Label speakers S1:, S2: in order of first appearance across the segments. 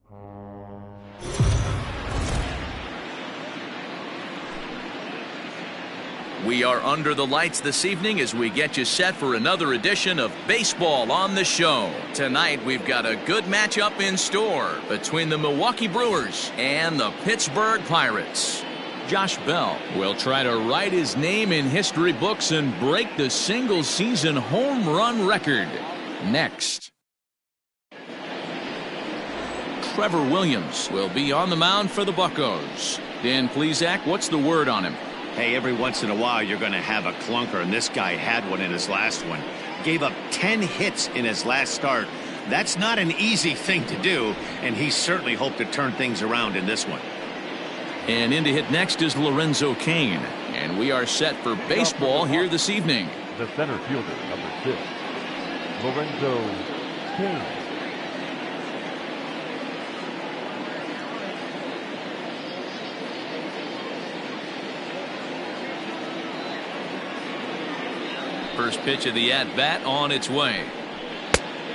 S1: We are under the lights this evening as we get you set for another edition of Baseball on the Show. Tonight we've got a good matchup in store between the Milwaukee Brewers and the Pittsburgh Pirates. Josh Bell will try to write his name in history books and break the single-season home run record. Next. Trevor Williams will be on the mound for the Buccos. Dan Plesac, what's the word on him?
S2: Hey, every once in a while you're going to have a clunker, and this guy had one in his last one. Gave up 10 hits in his last start. That's not an easy thing to do, and he certainly hoped to turn things around in this one.
S1: And in to hit next is Lorenzo Cain, and we are set for baseball here this evening.
S3: The center fielder, number 6, Lorenzo Cain.
S1: First pitch of the at-bat on its way.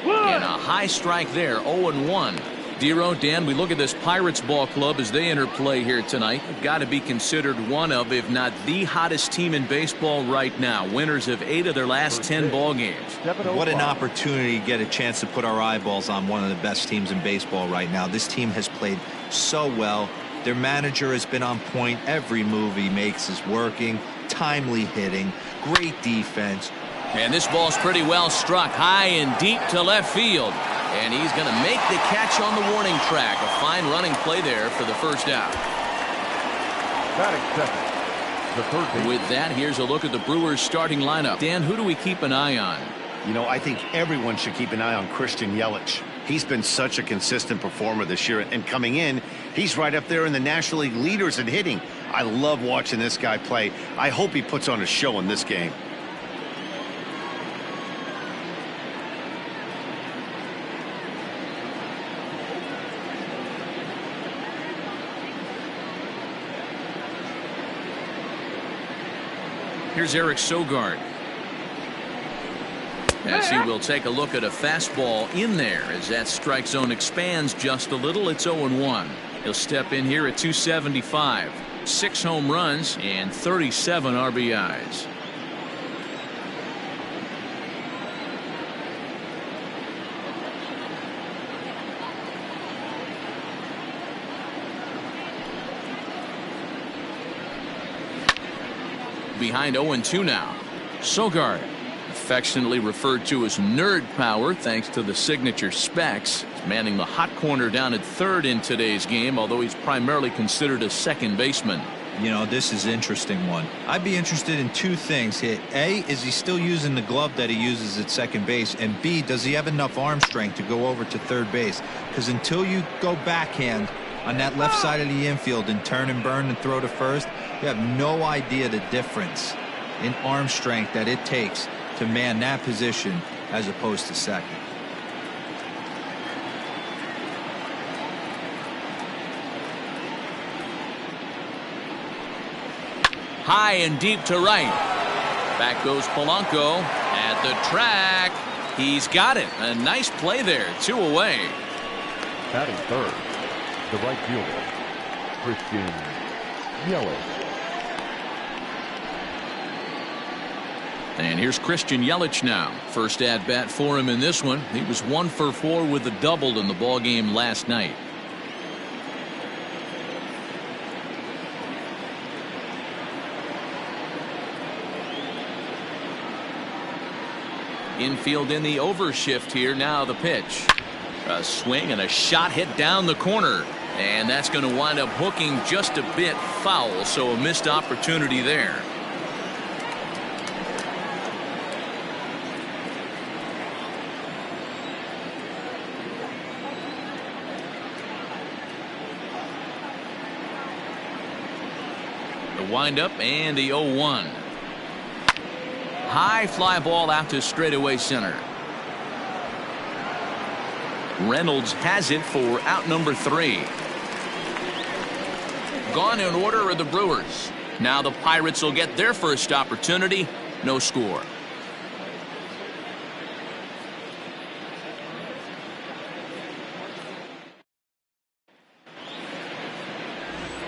S1: And a high strike there, 0-1. Dero, Dan, we look at this Pirates ball club as they enter play here tonight. They've got to be considered one of, if not the hottest team in baseball right now. Winners of 8 of their last 10 ball games.
S4: What an opportunity to get a chance to put our eyeballs on one of the best teams in baseball right now. This team has played so well. Their manager has been on point. Every move he makes is working. Timely hitting. Great defense.
S1: And this ball's pretty well struck high and deep to left field. And he's going to make the catch on the warning track. A fine running play there for the first out.
S3: The third.
S1: With that, here's a look at the Brewers starting lineup. Dan, who do we keep an eye on?
S2: You know, I think everyone should keep an eye on Christian Yelich. He's been such a consistent performer this year, and coming in, he's right up there in the National League leaders in hitting. I love watching this guy play. I hope he puts on a show in this game.
S1: Here's Eric Sogard. As he will take a look at a fastball in there as that strike zone expands just a little. It's 0-1. He'll step in here at 275. 6 home runs and 37 RBIs. Behind 0-2 now. Sogard, affectionately referred to as nerd power thanks to the signature specs. He's manning the hot corner down at third in today's game, although he's primarily considered a second baseman.
S4: You know, this is an interesting one. I'd be interested in 2 things. A, is he still using the glove that he uses at second base? And B, does he have enough arm strength to go over to third base? Because until you go backhand on that left side of the infield and turn and burn and throw to first, you have no idea the difference in arm strength that it takes to man that position as opposed to second.
S1: High and deep to right. Back goes Polanco at the track. He's got it. A nice play there. 2 away.
S3: Batting third, the right fielder, Christian Yelich.
S1: And here's Christian Yelich now. First at bat for him in this one. He was 1 for 4 with a double in the ball game last night. Infield in the overshift here. Now the pitch. A swing and a shot hit down the corner. And that's going to wind up hooking just a bit foul. So a missed opportunity there. The windup and the 0-1. High fly ball out to straightaway center. Reynolds has it for out number 3. Gone in order are the Brewers. Now the Pirates will get their first opportunity. No score.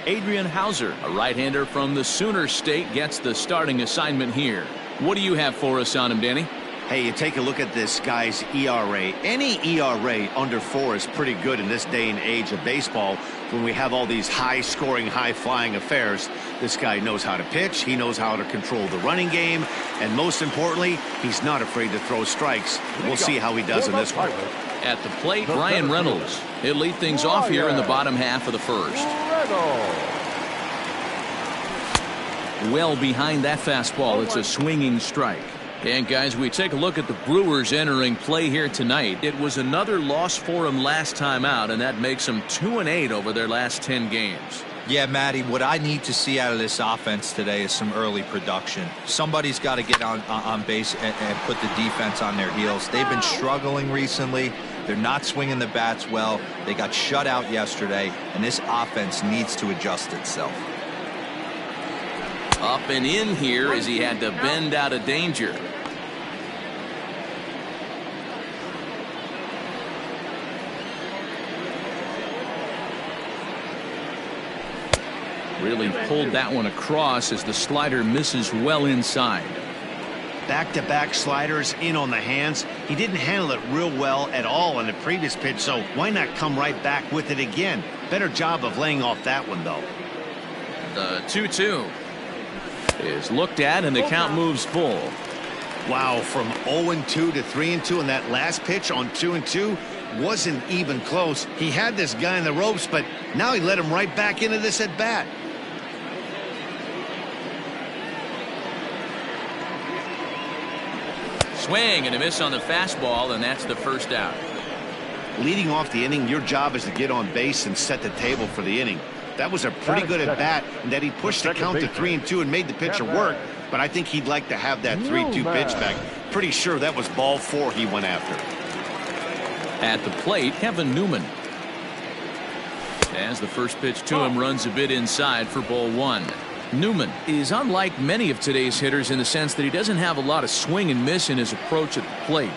S1: Adrian Hauser, a right-hander from the Sooner State, gets the starting assignment here. What do you have for us on him, Danny?
S2: Hey, you take a look at this guy's ERA. Any ERA under 4 is pretty good in this day and age of baseball when we have all these high-scoring, high-flying affairs. This guy knows how to pitch. He knows how to control the running game. And most importantly, he's not afraid to throw strikes. We'll see how he does in this one.
S1: At the plate, Ryan Reynolds. He'll lead things off here in the bottom half of the first. Well behind that fastball. It's a swinging strike. And guys, we take a look at the Brewers entering play here tonight. It was another loss for them last time out, and that makes them 2-8 over their last 10 games.
S4: Yeah, Matty, what I need to see out of this offense today is some early production. Somebody's got to get on base and put the defense on their heels. They've been struggling recently. They're not swinging the bats well. They got shut out yesterday, and this offense needs to adjust itself.
S1: Up and in here as he had to bend out of danger. Really pulled that one across as the slider misses well inside.
S2: Back-to-back sliders in on the hands. He didn't handle it real well at all on the previous pitch, so why not come right back with it again? Better job of laying off that one, though.
S1: The 2-2 is looked at, and the count moves full.
S2: Wow, from 0-2 to 3-2 on that last pitch on 2-2 wasn't even close. He had this guy in the ropes, but now he let him right back into this at bat.
S1: Swing and a miss on the fastball, and that's the first out.
S2: Leading off the inning, your job is to get on base and set the table for the inning. That was a pretty good at bat, and that he pushed the count to 3-2 and made the pitcher work, but I think he'd like to have that 3-2 pitch back. Pretty sure that was ball 4 he went after.
S1: At the plate, Kevin Newman. As the first pitch to him runs a bit inside for ball 1. Newman is unlike many of today's hitters in the sense that he doesn't have a lot of swing and miss in his approach at the plate.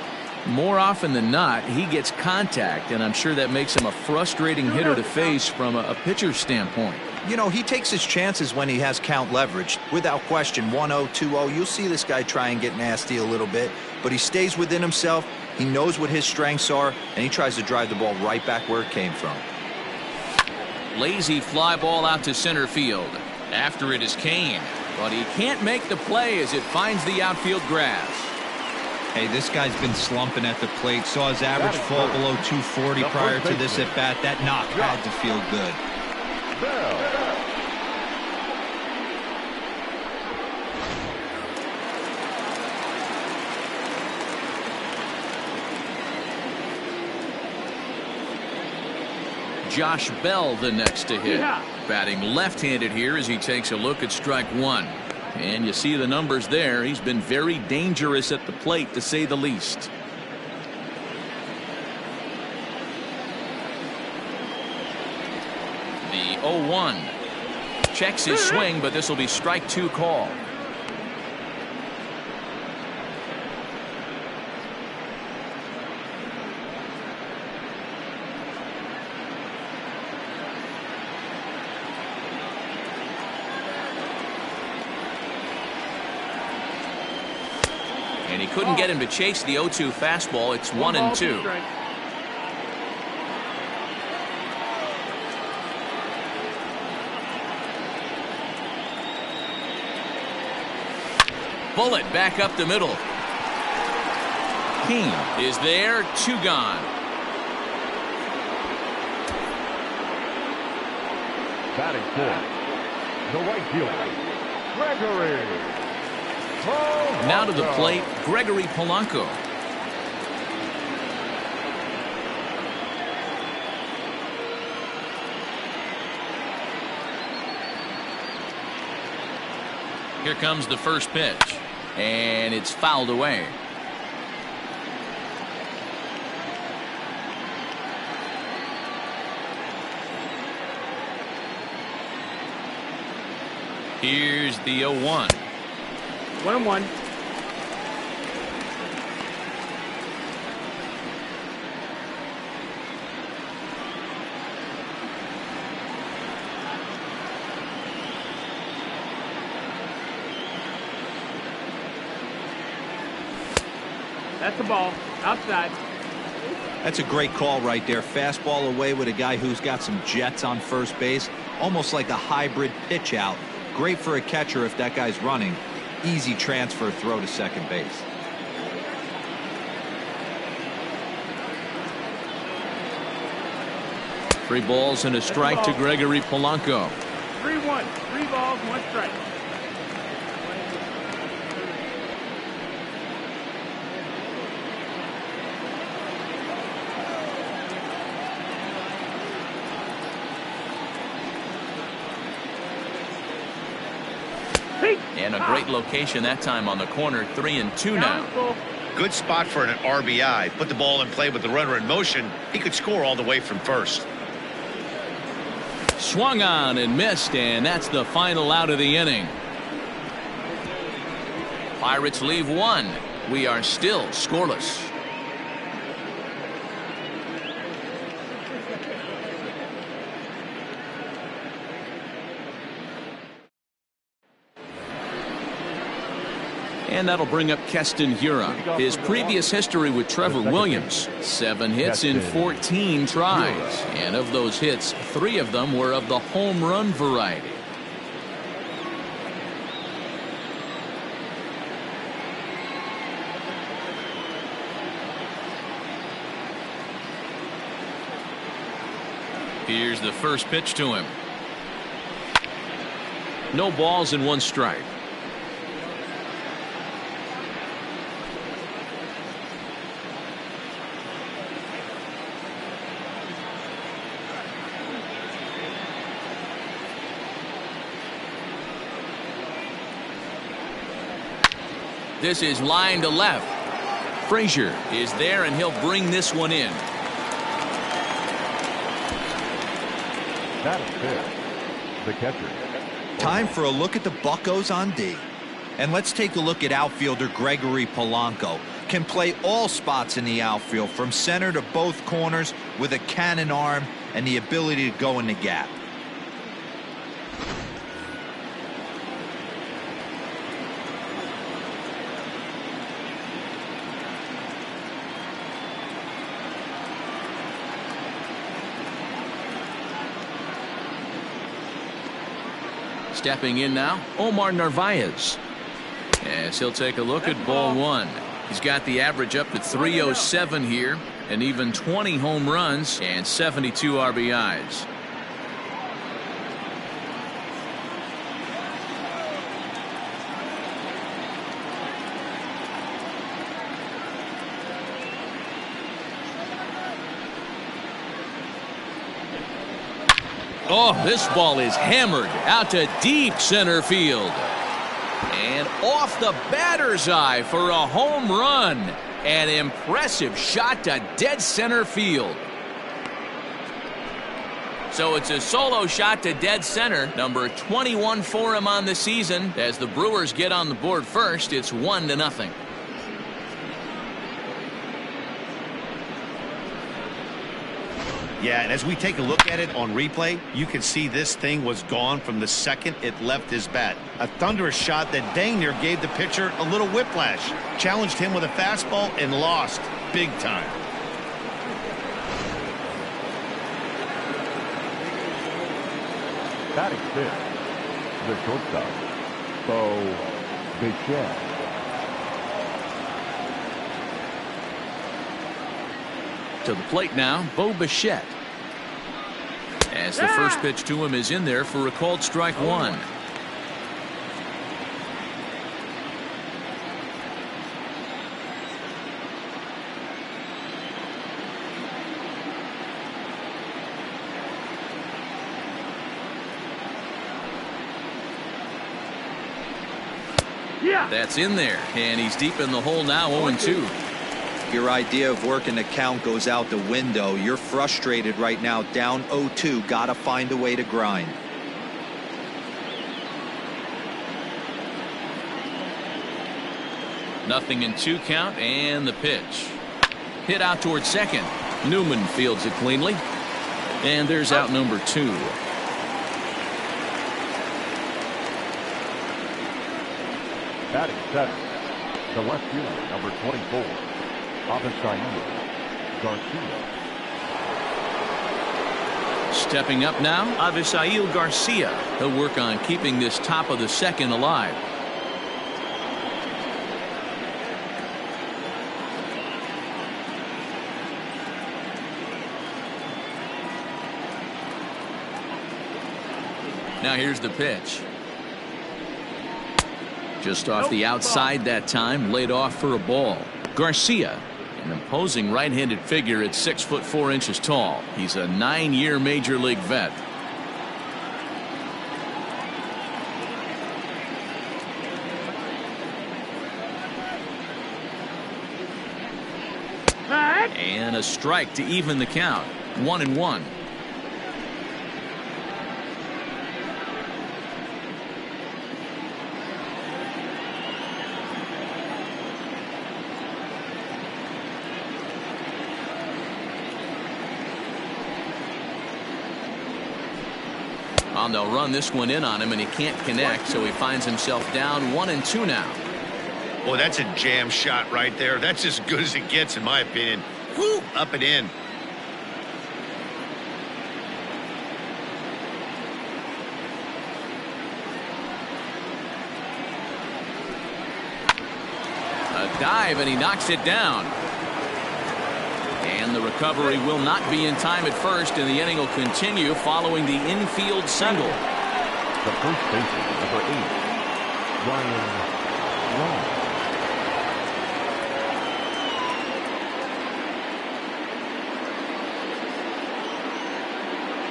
S1: More often than not, he gets contact, and I'm sure that makes him a frustrating hitter to face from a pitcher's standpoint.
S4: You know, he takes his chances when he has count leverage. Without question, 1-0, 2-0, you'll see this guy try and get nasty a little bit, but he stays within himself. He knows what his strengths are, and he tries to drive the ball right back where it came from.
S1: Lazy fly ball out to center field. After it is Kane, but he can't make the play as it finds the outfield grass.
S4: Hey, this guy's been slumping at the plate. Saw his average fall below 240 prior to this at bat. That knock had to feel good.
S1: Josh Bell the next to hit. Batting left-handed here as he takes a look at strike 1. And you see the numbers there. He's been very dangerous at the plate, to say the least. The 0-1. Checks his swing, but this will be strike 2 call. And he couldn't get him to chase the 0-2 fastball. It's 1-2. Bullet back up the middle. Kane is there. 2 gone.
S3: Batting fourth, the right fielder, Gregory.
S1: Now to the plate, Gregory Polanco. Here comes the first pitch, and it's fouled away. Here's the 0-1.
S5: 1-1. That's the ball. Outside.
S4: That's a great call right there. Fastball away with a guy who's got some jets on first base. Almost like a hybrid pitch out. Great for a catcher if that guy's running. Easy transfer throw to second base.
S1: Three balls and a strike to Gregory Polanco.
S5: 3-1. 3 balls, 1 strike.
S1: And a great location that time on the corner. 3-2 now.
S2: Good spot for an RBI. Put the ball in play with the runner in motion. He could score all the way from first.
S1: Swung on and missed, and that's the final out of the inning. Pirates leave 1. We are still scoreless. And that'll bring up Keston Hiura. His previous history with Trevor Williams, 7 hits in 14 tries. And of those hits, 3 of them were of the home run variety. Here's the first pitch to him. No balls and 1 strike. This is line to left. Frazier is there, and he'll bring this one in.
S3: That is fair. The catcher.
S4: Time for a look at the Buccos on D. And let's take a look at outfielder Gregory Polanco. Can play all spots in the outfield, from center to both corners, with a cannon arm and the ability to go in the gap.
S1: Stepping in now, Omar Narvaez. As he'll take a look at ball 1. He's got the average up to 307 here, and even 20 home runs and 72 RBIs. Oh, this ball is hammered out to deep center field. And off the batter's eye for a home run. An impressive shot to dead center field. So it's a solo shot to dead center, number 21 for him on the season. As the Brewers get on the board first, it's 1-0.
S2: Yeah, and as we take a look at it on replay, you can see this thing was gone from the second it left his bat. A thunderous shot that dang near gave the pitcher a little whiplash. Challenged him with a fastball and lost big time.
S3: Batting 5th, the shortstop, Bo Bichette.
S1: To the plate now, Bo Bichette. As the first pitch to him is in there for a called strike 1. That's in there, and he's deep in the hole now, 0-2.
S4: Your idea of working the count goes out the window. You're frustrated right now, down 0-2. Gotta find a way to grind.
S1: Nothing in 2 count, and the pitch. Hit out towards second. Newman fields it cleanly. And there's out number 2.
S3: Batting 7th, the left fielder, number 24, Garcia.
S1: Stepping up now, Avisail Garcia. He'll work on keeping this top of the second alive. Now here's the pitch. Just off the outside that time, laid off for a ball. Garcia, an imposing right-handed figure at 6'4" tall. He's a 9-year major league vet. And a strike to even the count. 1-1. They'll run this one in on him, and he can't connect, so he finds himself down 1-2 now.
S2: Boy, that's a jam shot right there. That's as good as it gets, in my opinion. Woo, up and in.
S1: A dive, and he knocks it down. And the recovery will not be in time at first, and the inning will continue following the infield single.
S3: The first baseman, number 8, Ryan Long.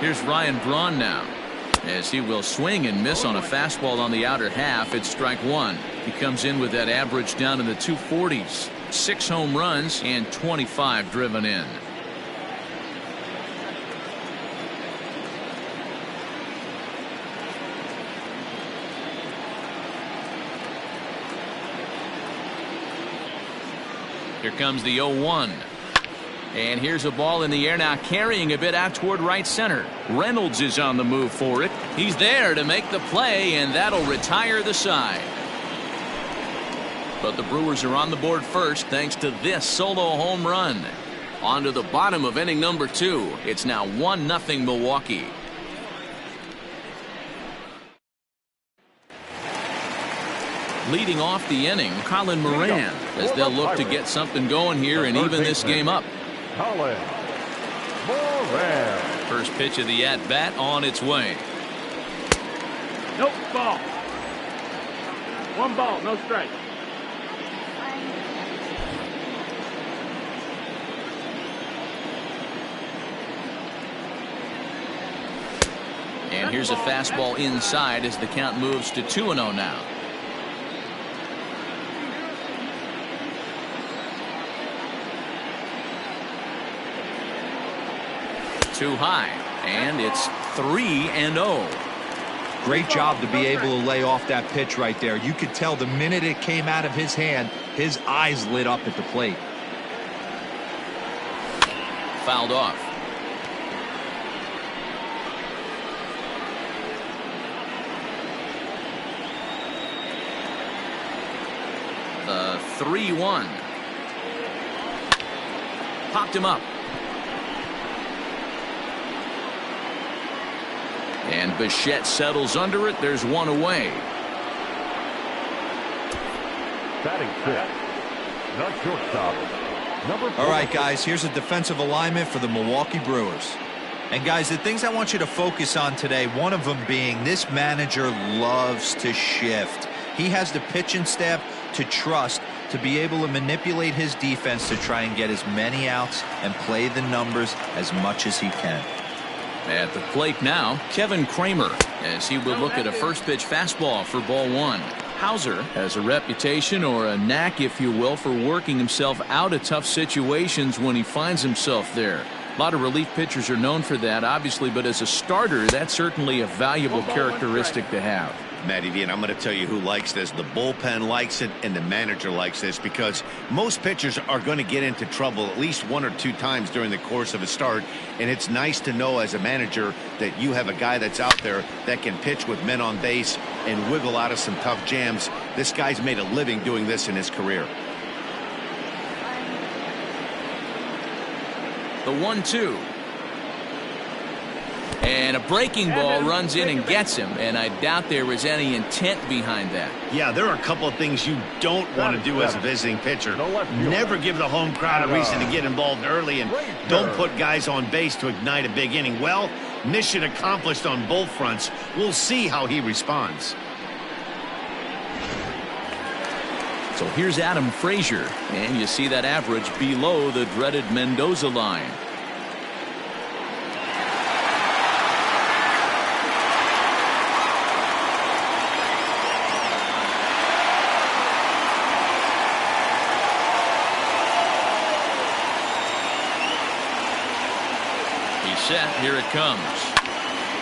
S1: Here's Ryan Braun now, as he will swing and miss on a fastball on the outer half. It's strike one. He comes in with that average down in the 240s. 6 home runs and 25 driven in. Here comes the 0-1. And here's a ball in the air now, carrying a bit out toward right center. Reynolds is on the move for it. He's there to make the play, and that'll retire the side. But the Brewers are on the board first thanks to this solo home run. On to the bottom of inning number 2. It's now 1-0 Milwaukee. Leading off the inning, Colin Moran, as they'll look to get something going here and even this game up.
S3: Colin Moran.
S1: First pitch of the at-bat on its way.
S5: Nope, ball. 1 ball, no strike.
S1: And here's a fastball inside as the count moves to 2-0 now. Too high, and it's 3-0.
S4: Great job to be able to lay off that pitch right there. You could tell the minute it came out of his hand, his eyes lit up at the plate.
S1: Fouled off. The 3-1. Popped him up. And Bichette settles under it. There's one away.
S3: Batting fifth, the shortstop, number 4.
S4: All right, guys, here's a defensive alignment for the Milwaukee Brewers. And, guys, the things I want you to focus on today, one of them being this manager loves to shift. He has the pitching staff to trust to be able to manipulate his defense to try and get as many outs and play the numbers as much as he can.
S1: At the plate now, Kevin Kramer, as he will look at a first pitch fastball for ball 1. Hauser has a reputation, or a knack if you will, for working himself out of tough situations when he finds himself there. A lot of relief pitchers are known for that, obviously, but as a starter, that's certainly a valuable characteristic to have.
S2: Matty V, and I'm going to tell you who likes this. The bullpen likes it, and the manager likes this, because most pitchers are going to get into trouble at least 1 or 2 times during the course of a start, and it's nice to know as a manager that you have a guy that's out there that can pitch with men on base and wiggle out of some tough jams. This guy's made a living doing this in his career.
S1: The 1-2. And a breaking ball runs in and gets him, and I doubt there was any intent behind that.
S2: Yeah, there are a couple of things you don't want to do as a visiting pitcher. Never give the home crowd a reason to get involved early, and don't put guys on base to ignite a big inning. Well, mission accomplished on both fronts. We'll see how he responds.
S1: So here's Adam Frazier, and you see that average below the dreaded Mendoza line. Set, here it comes,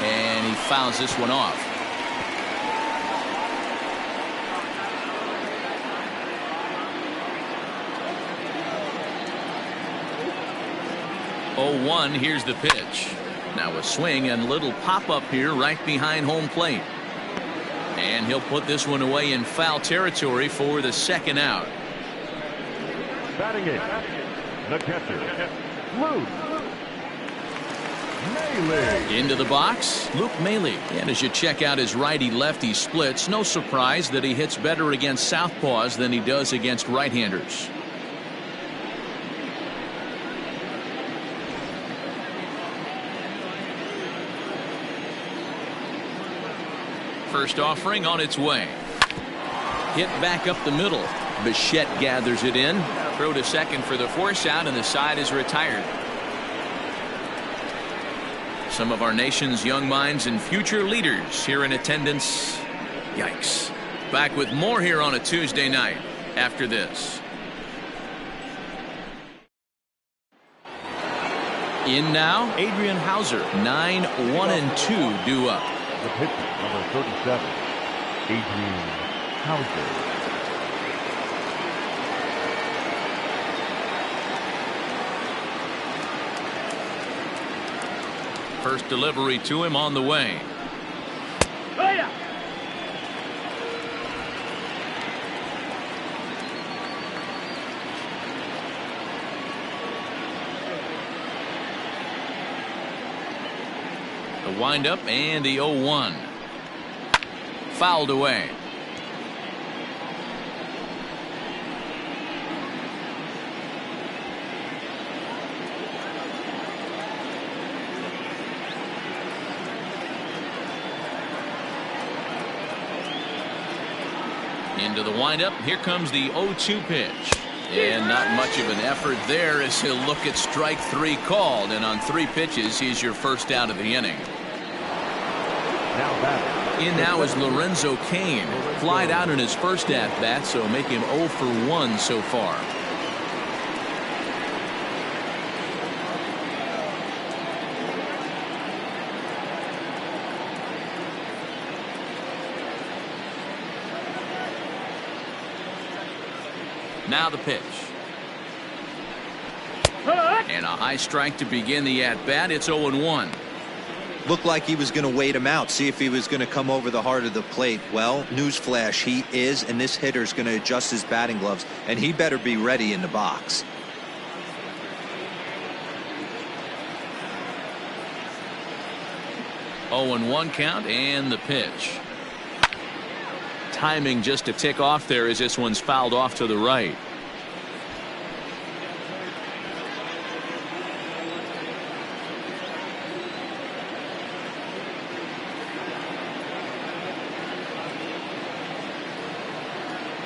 S1: and he fouls this one off. Oh, 1, here's the pitch. Now a swing and little pop-up here right behind home plate. And he'll put this one away in foul territory for the second out.
S3: Batting it, the catcher, Luke Maile.
S1: Into the box, Luke Maile. And as you check out his righty-lefty splits, no surprise that he hits better against southpaws than he does against right-handers. First offering on its way. Hit back up the middle. Bichette gathers it in. Throw to second for the force out, and the side is retired. Some of our nation's young minds and future leaders here in attendance. Yikes. Back with more here on a Tuesday night after this. In now, Adrian Hauser. 9-1-2 due up.
S3: The pitcher, number 37, Adrian Hauser.
S1: First delivery to him on the way.
S5: Oh, yeah.
S1: The windup and the 0-1. Fouled away. Into the windup. Here comes the 0-2 pitch. And not much of an effort there as he'll look at strike 3 called. And on 3 pitches, he's your first out of the inning. In now is Lorenzo Cain. Flied out in his first at-bat, so make him 0 for 1 so far. Now the pitch. And a high strike to begin the at-bat. It's 0-1.
S4: Looked like he was going to wait him out, see if he was going to come over the heart of the plate. Well, newsflash, he is, and this hitter's going to adjust his batting gloves, and he better be ready in the box.
S1: Oh, 0-1 count, and the pitch. Timing just a tick off there as this one's fouled off to the right.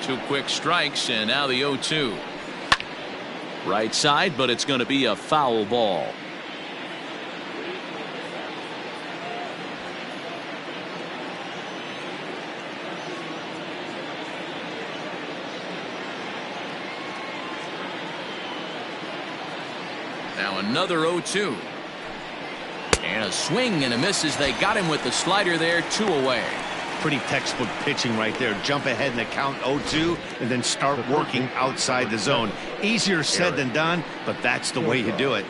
S1: Two quick strikes, and now the 0-2. Right side, but it's going to be a foul ball. Now another 0-2. And a swing and a miss as they got him with the slider there. 2 away.
S2: Pretty textbook pitching right there. Jump ahead in the count 0-2 and then start working outside the zone. Easier said than done, but that's the way you do it.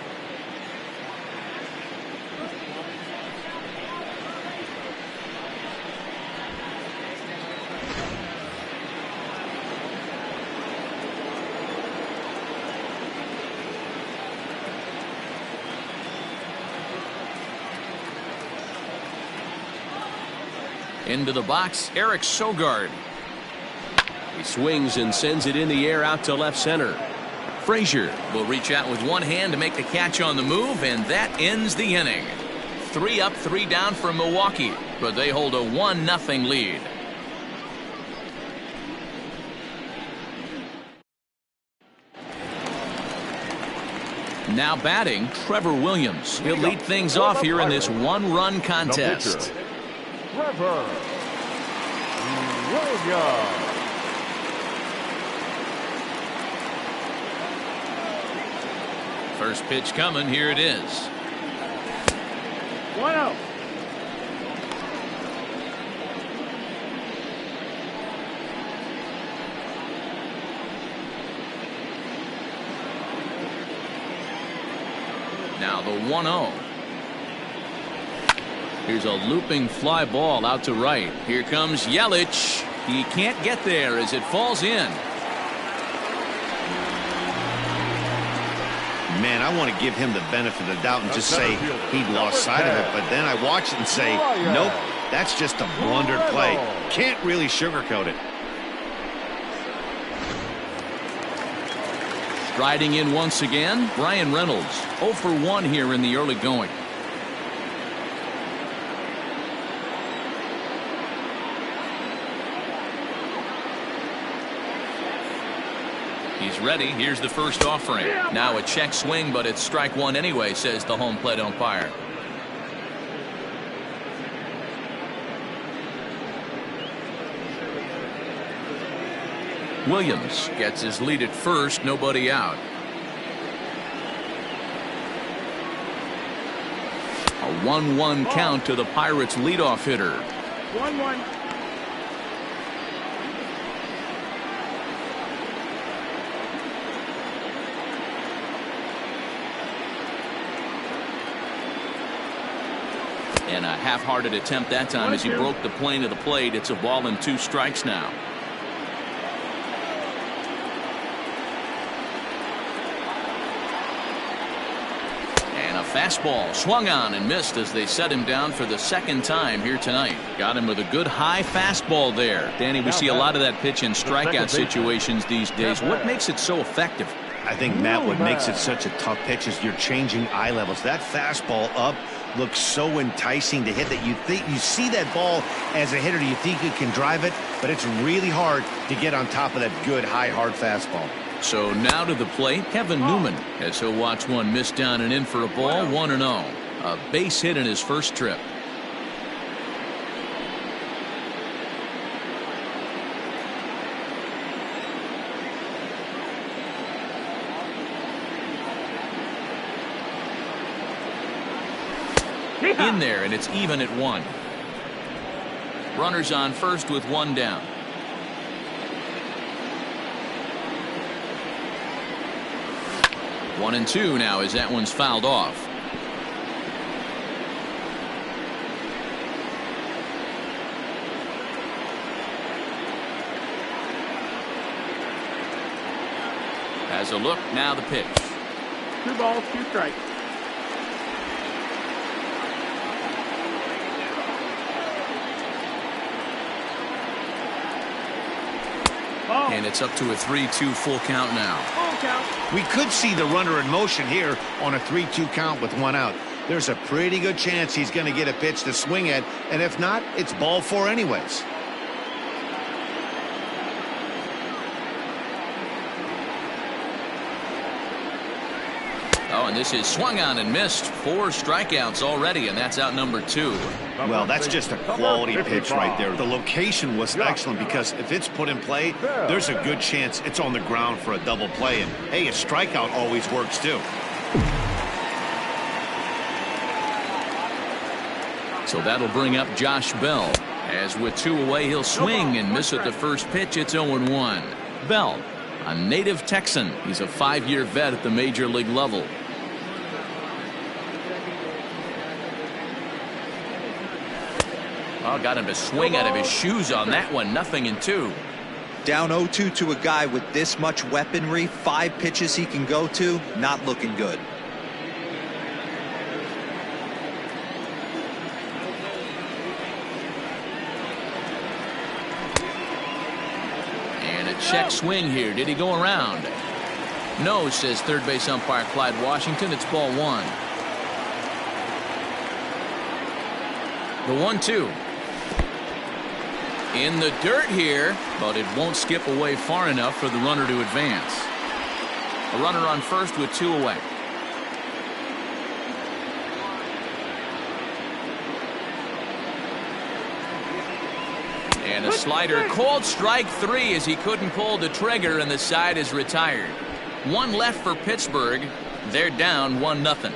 S1: Into the box, Eric Sogard.
S6: He swings and sends it in the air out to left center.
S1: Frazier will reach out with one hand to make the catch on the move, and that ends the inning. 3 up, 3 down for Milwaukee, but they hold a 1-0 lead. Now batting, Trevor Williams. He'll lead things off here in this one-run contest.
S3: Trevor Williams.
S1: First pitch coming. Here it is.
S5: 1-0.
S1: Now the 1-0. Here's a looping fly ball out to right. Here comes Yelich. He can't get there as it falls in.
S2: Man, I want to give him the benefit of the doubt and just say he'd lost sight of it, but then I watch it and say, nope, that's just a blundered play. Can't really sugarcoat it.
S1: Striding in once again, Brian Reynolds. 0 for 1 here in the early going. He's ready. Here's the first offering. Now a check swing, but it's strike one anyway, says the home plate umpire. Williams gets his lead at first, nobody out. A 1-1 count to the Pirates leadoff hitter.
S5: 1-1.
S1: And a half-hearted attempt that time as he broke the plane of the plate. It's a ball and 2 strikes now. And a fastball swung on and missed as they set him down for the second time here tonight. Got him with a good high fastball there. Danny, we see a lot of that pitch in strikeout situations these days. What makes it so effective?
S2: I think, Matt, what makes it such a tough pitch is you're changing eye levels. That fastball up looks so enticing to hit that you think you see that ball as a hitter, you think you can drive it, but it's really hard to get on top of that good high hard fastball.
S1: So now to the plate, Kevin Newman, as he'll watch one miss down and in for a ball. 1-0. A base hit in his first trip. In there, and it's even at 1. Runners on first with 1 down. One and 2 now as that one's fouled off. Has a look, now the pitch.
S5: 2 balls, 2 strikes.
S1: And it's up to a 3-2 full count now.
S5: Full count.
S2: We could see the runner in motion here on a 3-2 count with 1 out. There's a pretty good chance he's going to get a pitch to swing at, and if not, it's ball 4 anyways.
S1: Oh, and this is swung on and missed. 4 strikeouts already, and that's out number 2.
S2: Well, that's just a quality pitch right there. The location was excellent because if it's put in play, there's a good chance it's on the ground for a double play. And, hey, a strikeout always works, too.
S1: So that'll bring up Josh Bell. As with 2 away, he'll swing and miss at the first pitch. It's 0-1. Bell, a native Texan. He's a 5-year vet at the major league level. Oh, got him to swing out of his shoes on that one. 0-2.
S4: Down 0-2 to a guy with this much weaponry, 5 pitches he can go to, not looking good.
S1: check swing here. Did he go around? No, says third base umpire Clyde Washington. It's ball one. The 1-2. In the dirt here, but it won't skip away far enough for the runner to advance. A runner on first with two away. And a slider called strike three as he couldn't pull the trigger and the side is retired. One left for Pittsburgh. They're down 1-0.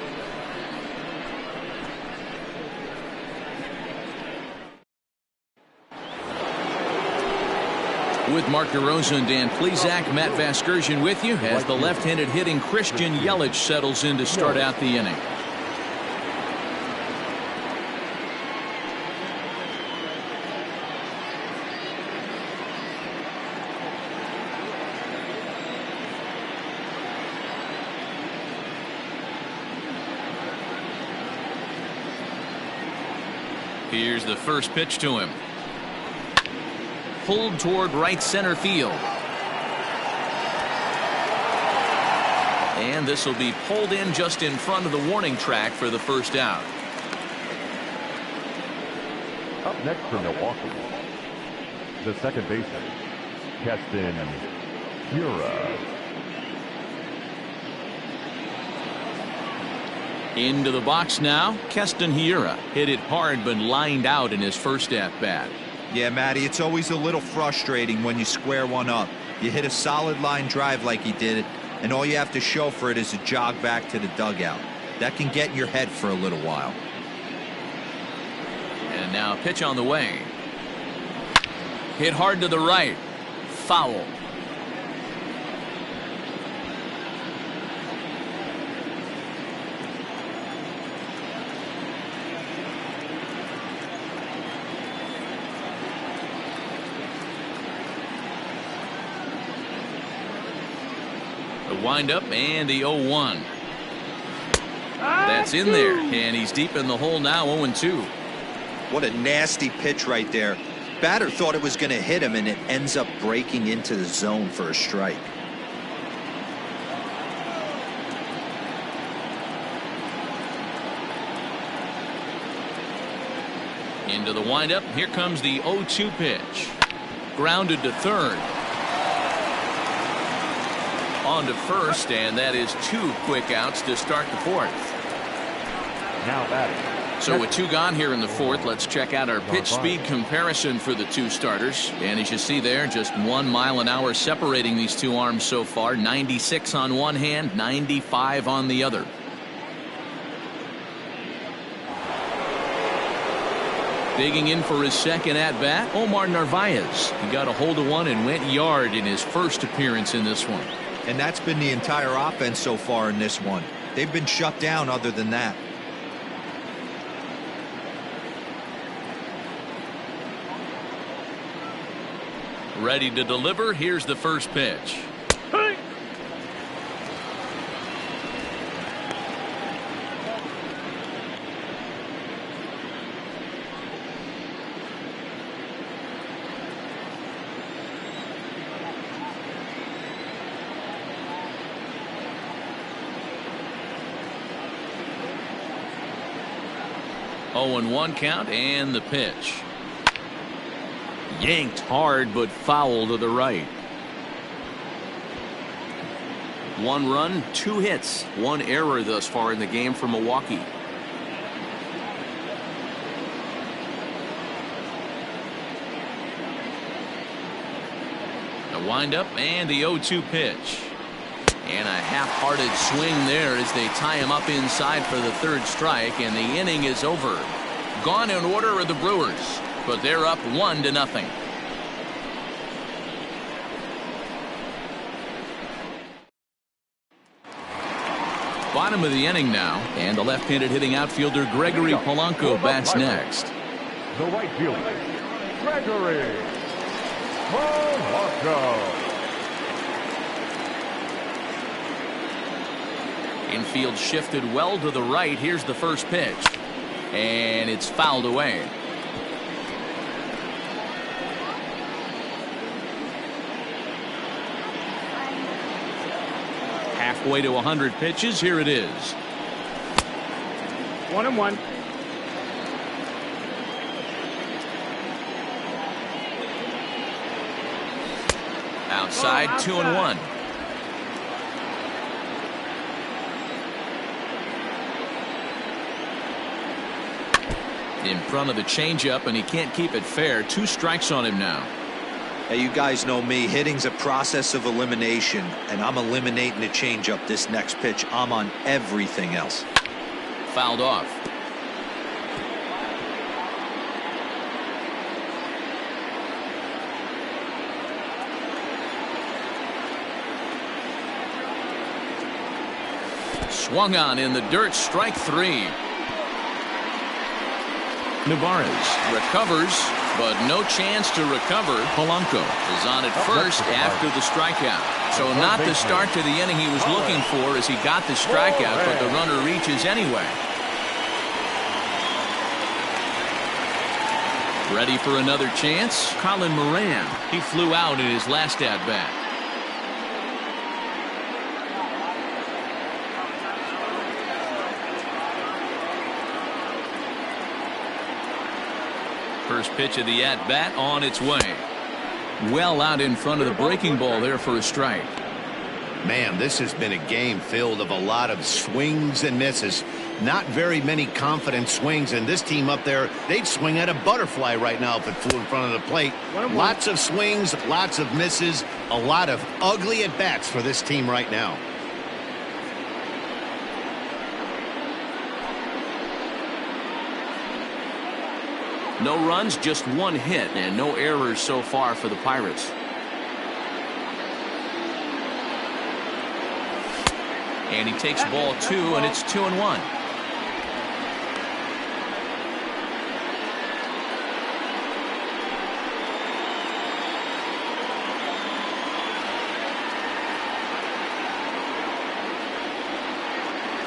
S1: With Mark DeRosa and Dan Plesac, Matt Vasgersian with you as the left-handed hitting Christian Yelich settles in to start out the inning. Here's the first pitch to him. Pulled toward right center field. And this will be pulled in just in front of the warning track for the first out.
S3: Up next for Milwaukee, the second baseman, Keston Hiura.
S1: Into the box now, Keston Hiura hit it hard but lined out in his first at-bat.
S4: Yeah, Matty, it's always a little frustrating when you square one up. You hit a solid line drive like he did, and all you have to show for it is a jog back to the dugout. That can get in your head for a little while.
S1: And now a pitch on the way. Hit hard to the right. Foul. Wind up and the 0-1. That's in there, and he's deep in the hole now. 0-2.
S4: What a nasty pitch right there. Batter thought it was going to hit him, and it ends up breaking into the zone for a strike.
S1: Into the windup. Here comes the 0-2 pitch. Grounded to third. On to first, and that is two quick outs to start the fourth.
S3: Now batting.
S1: So with two gone here in the fourth, let's check out our pitch speed comparison for the two starters. And as you see there, just 1 mile an hour separating these two arms so far. 96 on one hand, 95 on the other. Digging in for his second at-bat, Omar Narvaez. He got a hold of one and went yard in his first appearance in this one.
S4: And that's been the entire offense so far in this one. They've been shut down other than that.
S1: Ready to deliver. Here's the first pitch. Hey. Oh, and 1 count and the pitch. Yanked hard but foul to the right. 1 run, 2 hits, 1 error thus far in the game for Milwaukee. The windup and the 0-2 pitch. And a half-hearted swing there as they tie him up inside for the third strike, and the inning is over. Gone in order are the Brewers, but they're up 1-0. Bottom of the inning now, and the left-handed hitting outfielder Gregory Polanco bats next.
S3: The right fielder, Gregory Polanco.
S1: Infield shifted well to the right. Here's the first pitch. And it's fouled away.
S6: Halfway to 100 pitches. Here it is.
S5: 1-1.
S1: Outside, 2-1. In front of the changeup, and he can't keep it fair. 2 strikes on him now.
S4: Hey, you guys know me. Hitting's a process of elimination, and I'm eliminating the changeup this next pitch. I'm on everything else.
S1: Fouled off. Swung on in the dirt, strike 3. Nevarez recovers, but no chance to recover. Polanco is on at first after the strikeout. So not the start to the inning he was looking for as he got the strikeout, but the runner reaches anyway. Ready for another chance? Colin Moran. He flew out in his last at-bat. First pitch of the at-bat on its way. Well out in front of the breaking ball there for a strike.
S2: Man, this has been a game filled of a lot of swings and misses. Not very many confident swings, and this team up there, they'd swing at a butterfly right now if it flew in front of the plate. Lots of swings, lots of misses, a lot of ugly at-bats for this team right now.
S1: No runs, just 1 hit, and no errors so far for the Pirates. And he takes ball 2, and it's 2-1.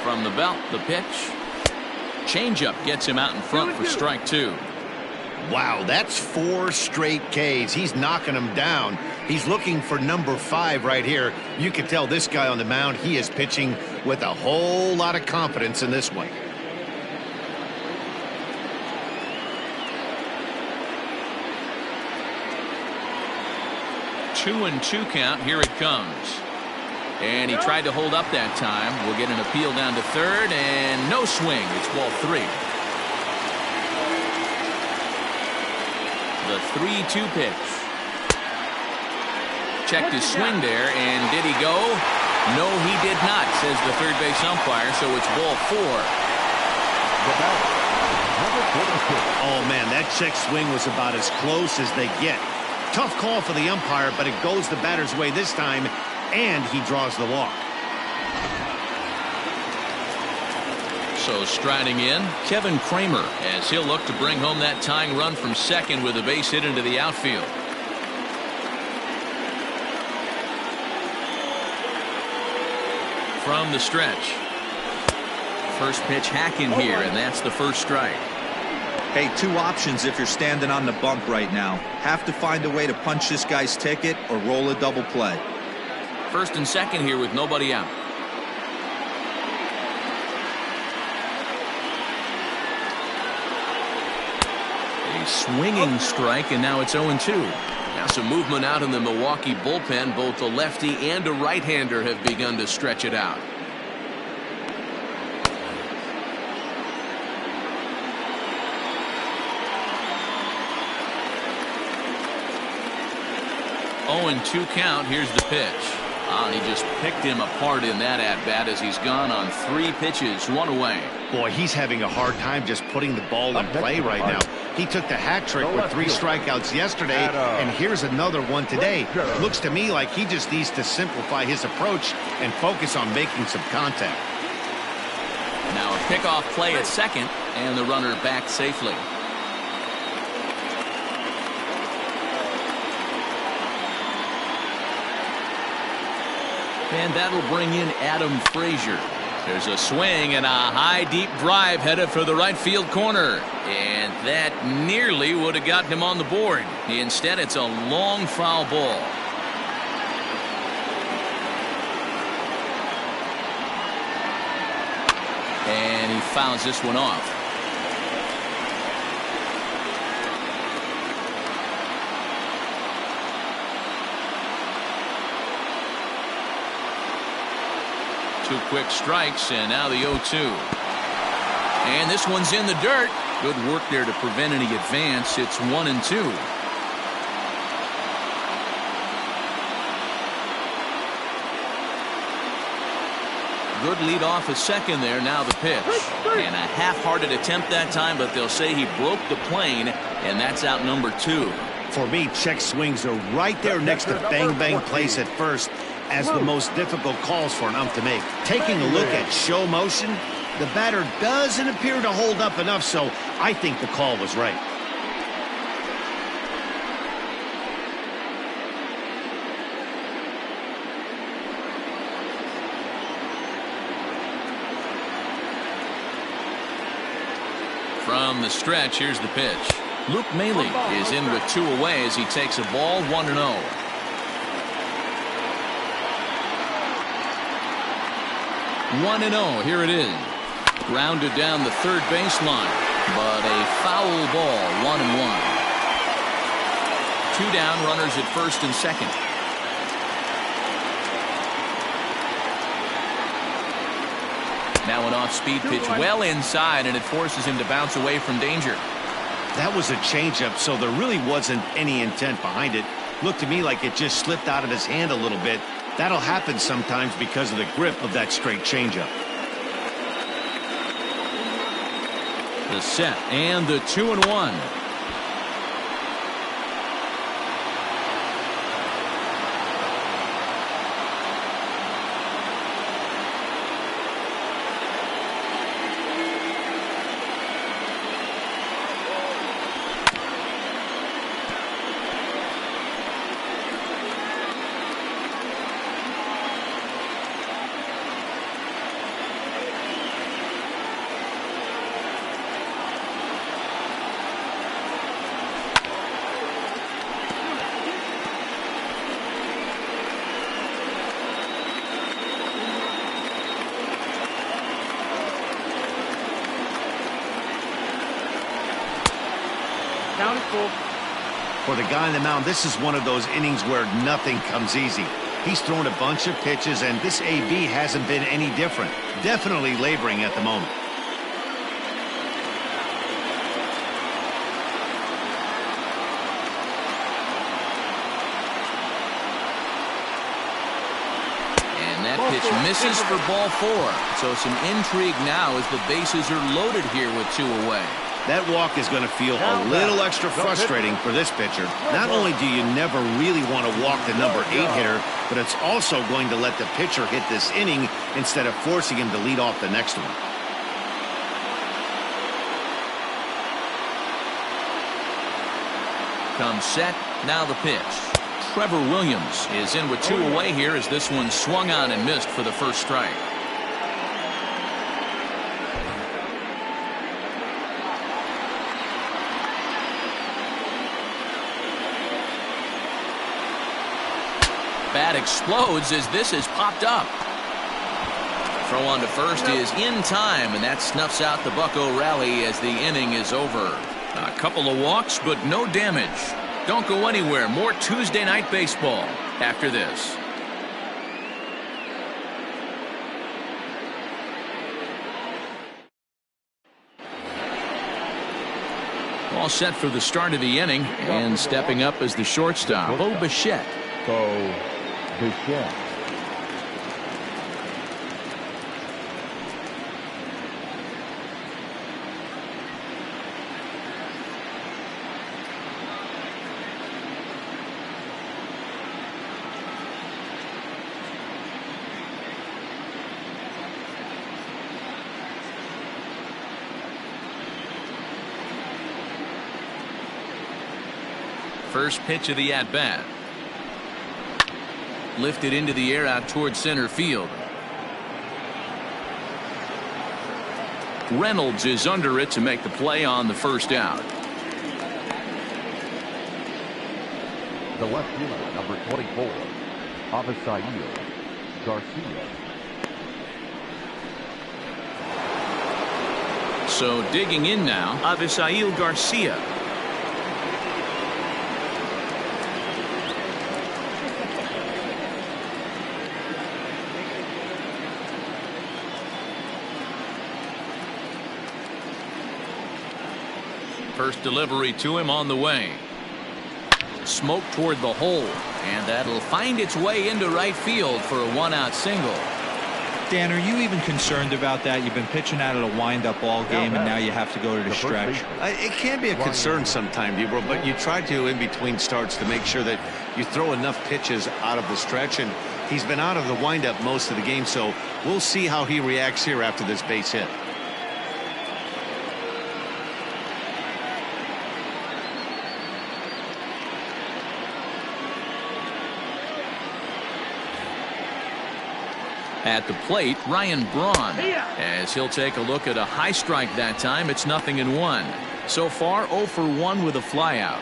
S1: From the belt, the pitch. Changeup gets him out in front for strike 2.
S2: Wow, that's 4 straight Ks. He's knocking them down. He's looking for number 5 right here. You can tell this guy on the mound, he is pitching with a whole lot of confidence in this one.
S1: Two and 2 count. Here it comes. And he tried to hold up that time. We'll get an appeal down to third, and no swing. It's ball 3. The 3-2 pitch. Checked his swing there, and did he go? No, he did not, says the third base umpire, so it's ball 4.
S2: Oh, man, that check swing was about as close as they get. Tough call for the umpire, but it goes the batter's way this time, and he draws the walk.
S1: So striding in, Kevin Kramer, as he'll look to bring home that tying run from second with a base hit into the outfield. From the stretch. First pitch hacking here, and that's the first strike.
S4: Hey, 2 options if you're standing on the bump right now. Have to find a way to punch this guy's ticket or roll a double play.
S1: First and second here with nobody out. Swinging strike, and now it's 0-2. Now some movement out in the Milwaukee bullpen. Both a lefty and a right-hander have begun to stretch it out. Oh, and 2 count. Here's the pitch. He just picked him apart in that at-bat as he's gone on 3 pitches, 1 away.
S2: Boy, he's having a hard time just putting the ball in play right now. He took the hat trick with 3 strikeouts yesterday, and here's another one today. Looks to me like he just needs to simplify his approach and focus on making some contact.
S1: Now a pickoff play at second, and the runner back safely. And that'll bring in Adam Frazier. There's a swing and a high deep drive headed for the right field corner, and that nearly would have gotten him on the board. Instead, it's a long foul ball. fouls this one off. Two quick strikes, and now the 0-2. And this one's in the dirt. Good work there to prevent any advance. It's 1-2. Good lead off a second there. Now the pitch. And a half-hearted attempt that time, but they'll say he broke the plane, and that's out number 2.
S2: For me, check swings are right there next to bang-bang plays at first as the most difficult calls for an ump to make. Taking a look at show motion, the batter doesn't appear to hold up enough, so I think the call was right.
S1: From the stretch, here's the pitch. Luke Maile is in with 2 away as he takes a ball 1-0. Here it is. Grounded down the third baseline, but a foul ball. 1-1. 2 down, runners at first and second. Now an off-speed pitch well inside, and it forces him to bounce away from danger.
S2: That was a changeup, so there really wasn't any intent behind it. Looked to me like it just slipped out of his hand a little bit. That'll happen sometimes because of the grip of that straight changeup.
S1: The set and the 2-1.
S2: For the guy on the mound, this is one of those innings where nothing comes easy. He's thrown a bunch of pitches, and this AB hasn't been any different. Definitely laboring at the moment.
S1: And that pitch misses for ball 4. So some intrigue now as the bases are loaded here with 2 away.
S2: That walk is going to feel a little extra frustrating for this pitcher. Not only do you never really want to walk the number 8 hitter, but it's also going to let the pitcher hit this inning instead of forcing him to lead off the next one.
S1: Comes set, now the pitch. Trevor Williams is in with 2 away here as this one swung on and missed for the first strike. Bat explodes as this has popped up. Throw on to first is in time, and that snuffs out the Bucco rally as the inning is over. A couple of walks, but no damage. Don't go anywhere. More Tuesday night baseball after this. All set for the start of the inning, and stepping up as the shortstop, Bo Bichette.
S3: Bichette.
S1: First pitch of the at-bat. Lifted into the air out towards center field. Reynolds is under it to make the play on the first out.
S3: The left fielder, number 24, Avisail Garcia.
S1: So digging in now, Avisail Garcia. First delivery to him on the way. Smoke toward the hole, and that'll find its way into right field for a one-out single.
S4: Dan, are you even concerned about that? You've been pitching out of a wind-up all game, and now you have to go to the stretch.
S2: It can be a concern sometimes, but you try to in between starts to make sure that you throw enough pitches out of the stretch, and he's been out of the windup most of the game, so we'll see how he reacts here after this base hit.
S1: At the plate, Ryan Braun, as he'll take a look at a high strike that time. It's 0-1. So far, 0 for 1 with a flyout.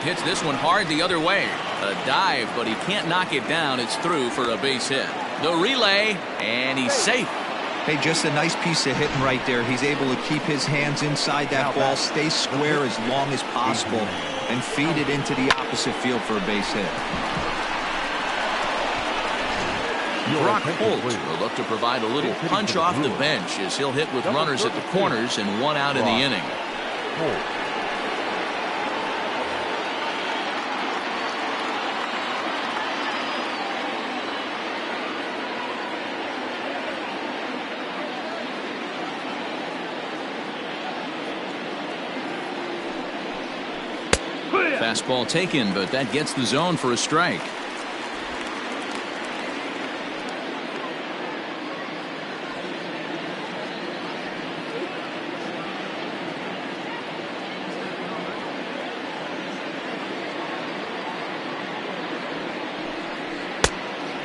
S1: Hits this one hard the other way. A dive, but he can't knock it down. It's through for a base hit. The relay, and he's safe.
S4: Hey, just a nice piece of hitting right there. He's able to keep his hands inside that ball, stay square as long as possible, and feed it into the opposite field for a base hit.
S1: Brock Holt will look to provide a little punch off the bench as he'll hit with runners at the corners and one out in the inning. Fastball taken, but that gets the zone for a strike.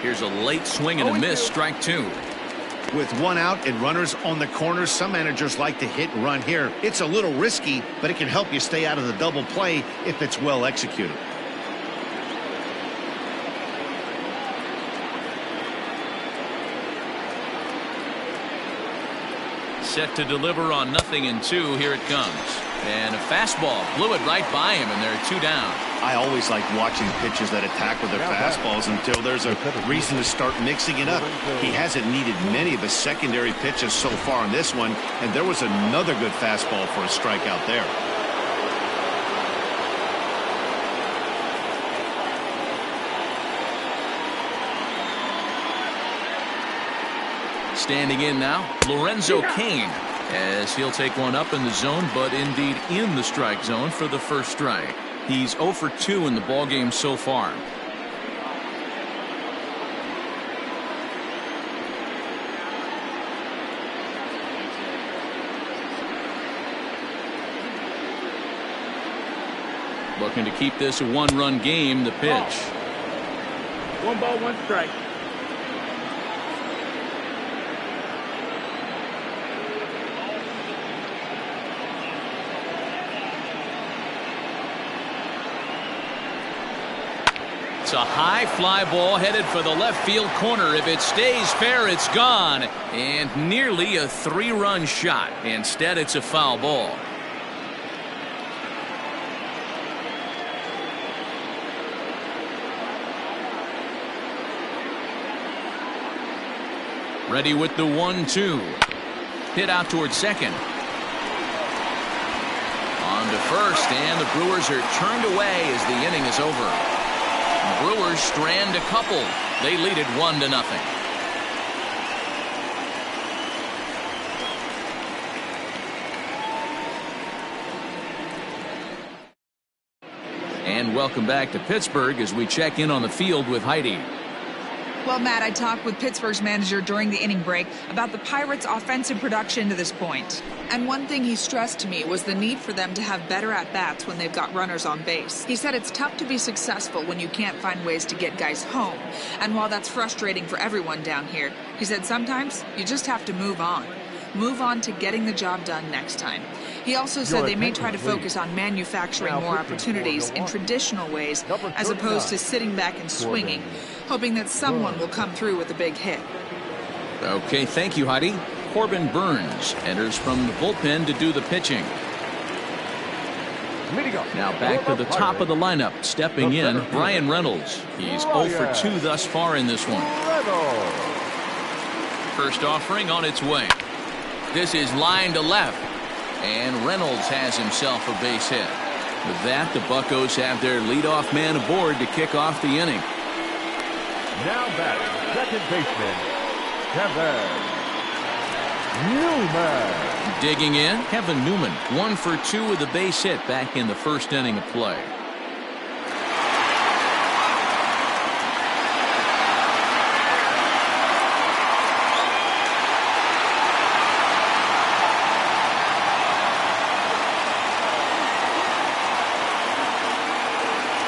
S1: Here's a late swing and a miss, strike 2.
S2: With one out and runners on the corners, some managers like to hit and run here. It's a little risky, but it can help you stay out of the double play if it's well executed.
S1: Set to deliver on 0-2. Here it comes. And a fastball blew it right by him, and there are 2 down.
S2: I always like watching pitchers that attack with their fastballs until there's a reason to start mixing it up. He hasn't needed many of the secondary pitches so far in this one, and there was another good fastball for a strikeout there.
S1: Standing in now, Lorenzo Cain, as he'll take one up in the zone, but indeed in the strike zone for the first strike. He's 0 for 2 in the ballgame so far. Looking to keep this a 1-run game. The pitch.
S5: 1 ball, 1 strike.
S1: It's a high fly ball headed for the left field corner. If it stays fair, it's gone. And nearly a 3-run shot. Instead, it's a foul ball. Ready with the 1-2. Hit out towards second. On to first, and the Brewers are turned away as the inning is over. Brewers strand a couple. They lead it 1-0. And welcome back to Pittsburgh as we check in on the field with Heidi.
S7: Well, Matt, I talked with Pittsburgh's manager during the inning break about the Pirates' offensive production to this point. And one thing he stressed to me was the need for them to have better at-bats when they've got runners on base. He said it's tough to be successful when you can't find ways to get guys home. And while that's frustrating for everyone down here, he said sometimes you just have to move on. move on to getting the job done next time. He also said they may try to focus on manufacturing more opportunities in traditional ways as opposed to sitting back and swinging, hoping that someone will come through with a big hit.
S1: Okay, thank you, Heidi. Corbin Burns enters from the bullpen to do the pitching. Now back to the top of the lineup. Stepping in, Brian Reynolds. He's 0 for 2 thus far in this one. First offering on its way. This is line to left. And Reynolds has himself a base hit. With that, the Buccos have their leadoff man aboard to kick off the inning.
S3: Now batting, second baseman, Kevin Newman.
S1: Digging in, Kevin Newman, 1 for 2 with a base hit back in the first inning of play.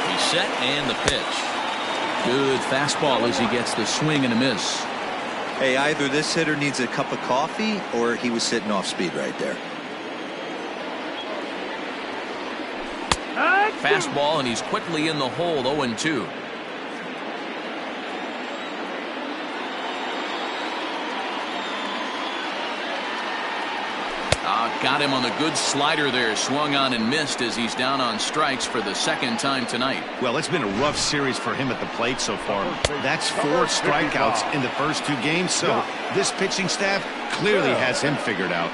S1: He's set and the pitch. Good fastball as he gets the swing and a miss.
S4: Hey, either this hitter needs a cup of coffee or he was sitting off speed right there.
S1: Fastball, and he's quickly in the hole, 0-2. Got him on the good slider there. Swung on and missed as he's down on strikes for the second time tonight.
S2: Well, it's been a rough series for him at the plate so far. That's 4 strikeouts in the first 2 games, so this pitching staff clearly has him figured out.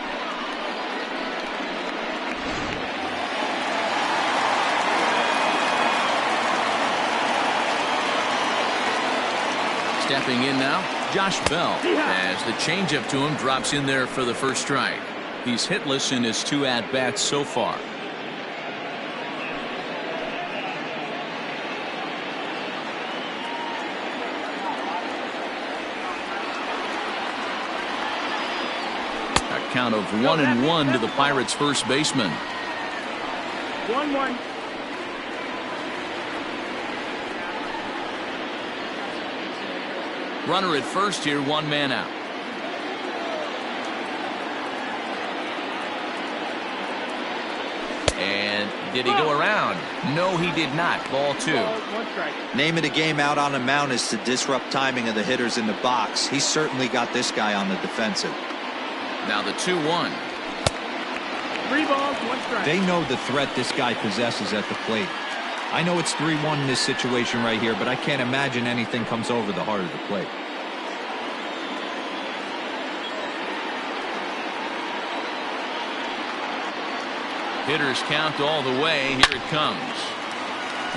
S1: Stepping in now, Josh Bell, as the changeup to him drops in there for the first strike. He's hitless in his 2 at-bats so far. A count of 1-1 to the Pirates' first baseman.
S5: 1-1.
S1: Runner at first here, 1 man out. And did he go around? No, he did not. Ball 2.
S4: Name of the game out on the mound is to disrupt timing of the hitters in the box. He certainly got this guy on the defensive.
S1: Now the 2-1.
S5: 3 balls, 1 strike.
S4: They know the threat this guy possesses at the plate. I know it's 3-1 in this situation right here, but I can't imagine anything comes over the heart of the plate.
S1: Hitters count all the way. Here it comes.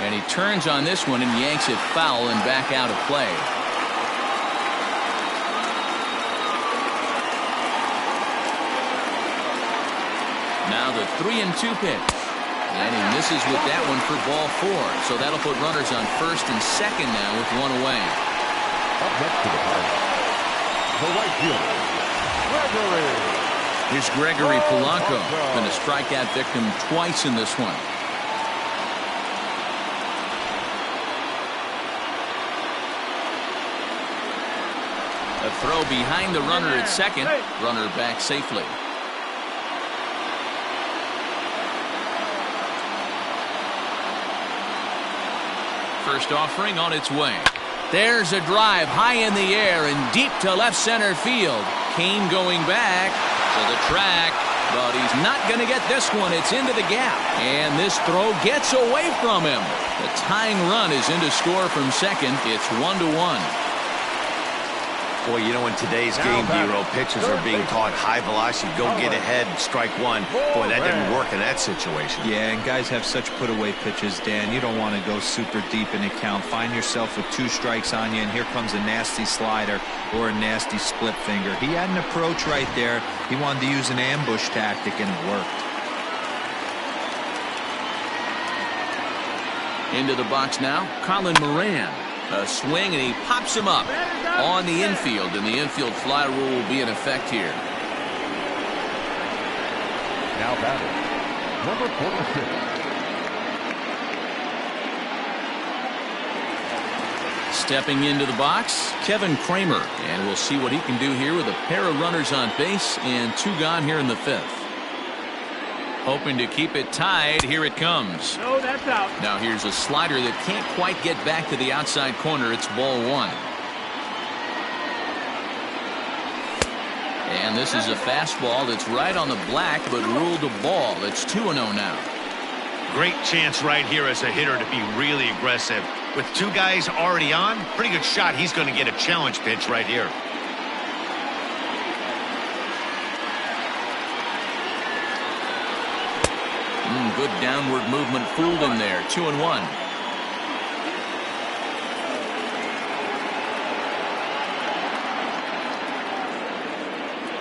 S1: And he turns on this one and yanks it foul and back out of play. Now the 3-2 pitch. And he misses with that one for ball 4. So that'll put runners on first and second now with 1 away.
S3: Up next to the Pirates, the right fielder, Gregory.
S1: Here's Gregory Polanco. Been a strikeout victim twice in this one. A throw behind the runner at second. Runner back safely. First offering on its way. There's a drive high in the air and deep to left center field. Kane going back to the track, but he's not going to get this one. It's into the gap, and this throw gets away from him. The tying run is in to score from second. It's 1-1.
S2: Boy, you know, in today's game, Bureau, pitchers are being taught high velocity, go get ahead, strike 1. Boy, that didn't work in that situation.
S4: Yeah, and guys have such put-away pitches, Dan. You don't want to go super deep in the count. Find yourself with 2 strikes on you, and here comes a nasty slider or a nasty split finger. He had an approach right there. He wanted to use an ambush tactic, and it worked.
S1: Into the box now, Colin Moran. A swing, and he pops him up on the infield, and the infield fly rule will be in effect here.
S3: Now batting, number 46.
S1: Stepping into the box, Kevin Kramer. And we'll see what he can do here with a pair of runners on base and 2 gone here in the 5th. Hoping to keep it tied. Here it comes.
S5: No, that's out.
S1: Now here's a slider that can't quite get back to the outside corner. It's ball 1. And this is a fastball that's right on the black but ruled a ball. It's 2-0 now.
S2: Great chance right here as a hitter to be really aggressive. With 2 guys already on, pretty good shot. He's going to get a challenge pitch right here.
S1: Good downward movement fooled him there. 2-1.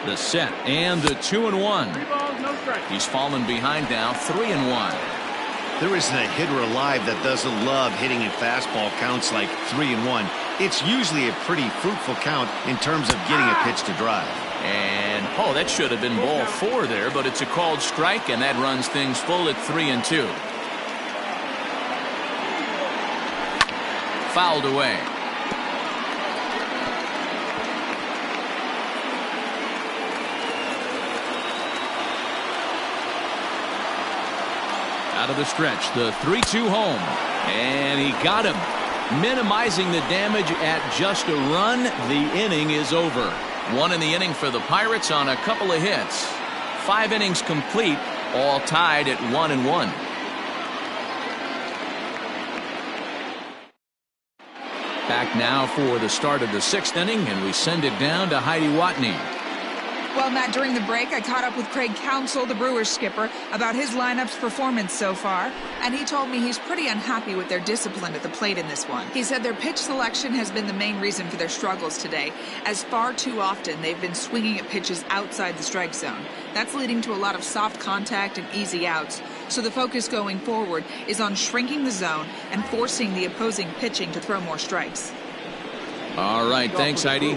S1: The set and the 2-1.
S5: 3 balls, no strikes.
S1: He's fallen behind now. 3-1.
S2: There isn't a hitter alive that doesn't love hitting in fastball counts like 3-1. It's usually a pretty fruitful count in terms of getting a pitch to drive.
S1: And that should have been ball 4 there, but it's a called strike, and that runs things full at 3-2. Fouled away. Out of the stretch, the 3-2 home, and he got him, minimizing the damage at just a run. The inning is over. 1 in the inning for the Pirates on a couple of hits. 5 innings complete, all tied at 1-1. Back now for the start of the 6th inning, and we send it down to Heidi Watney.
S7: Well, Matt, during the break, I caught up with Craig Counsell, the Brewers skipper, about his lineup's performance so far, and he told me he's pretty unhappy with their discipline at the plate in this one. He said their pitch selection has been the main reason for their struggles today, as far too often they've been swinging at pitches outside the strike zone. That's leading to a lot of soft contact and easy outs, so the focus going forward is on shrinking the zone and forcing the opposing pitching to throw more strikes.
S1: All right, thanks, Heidi.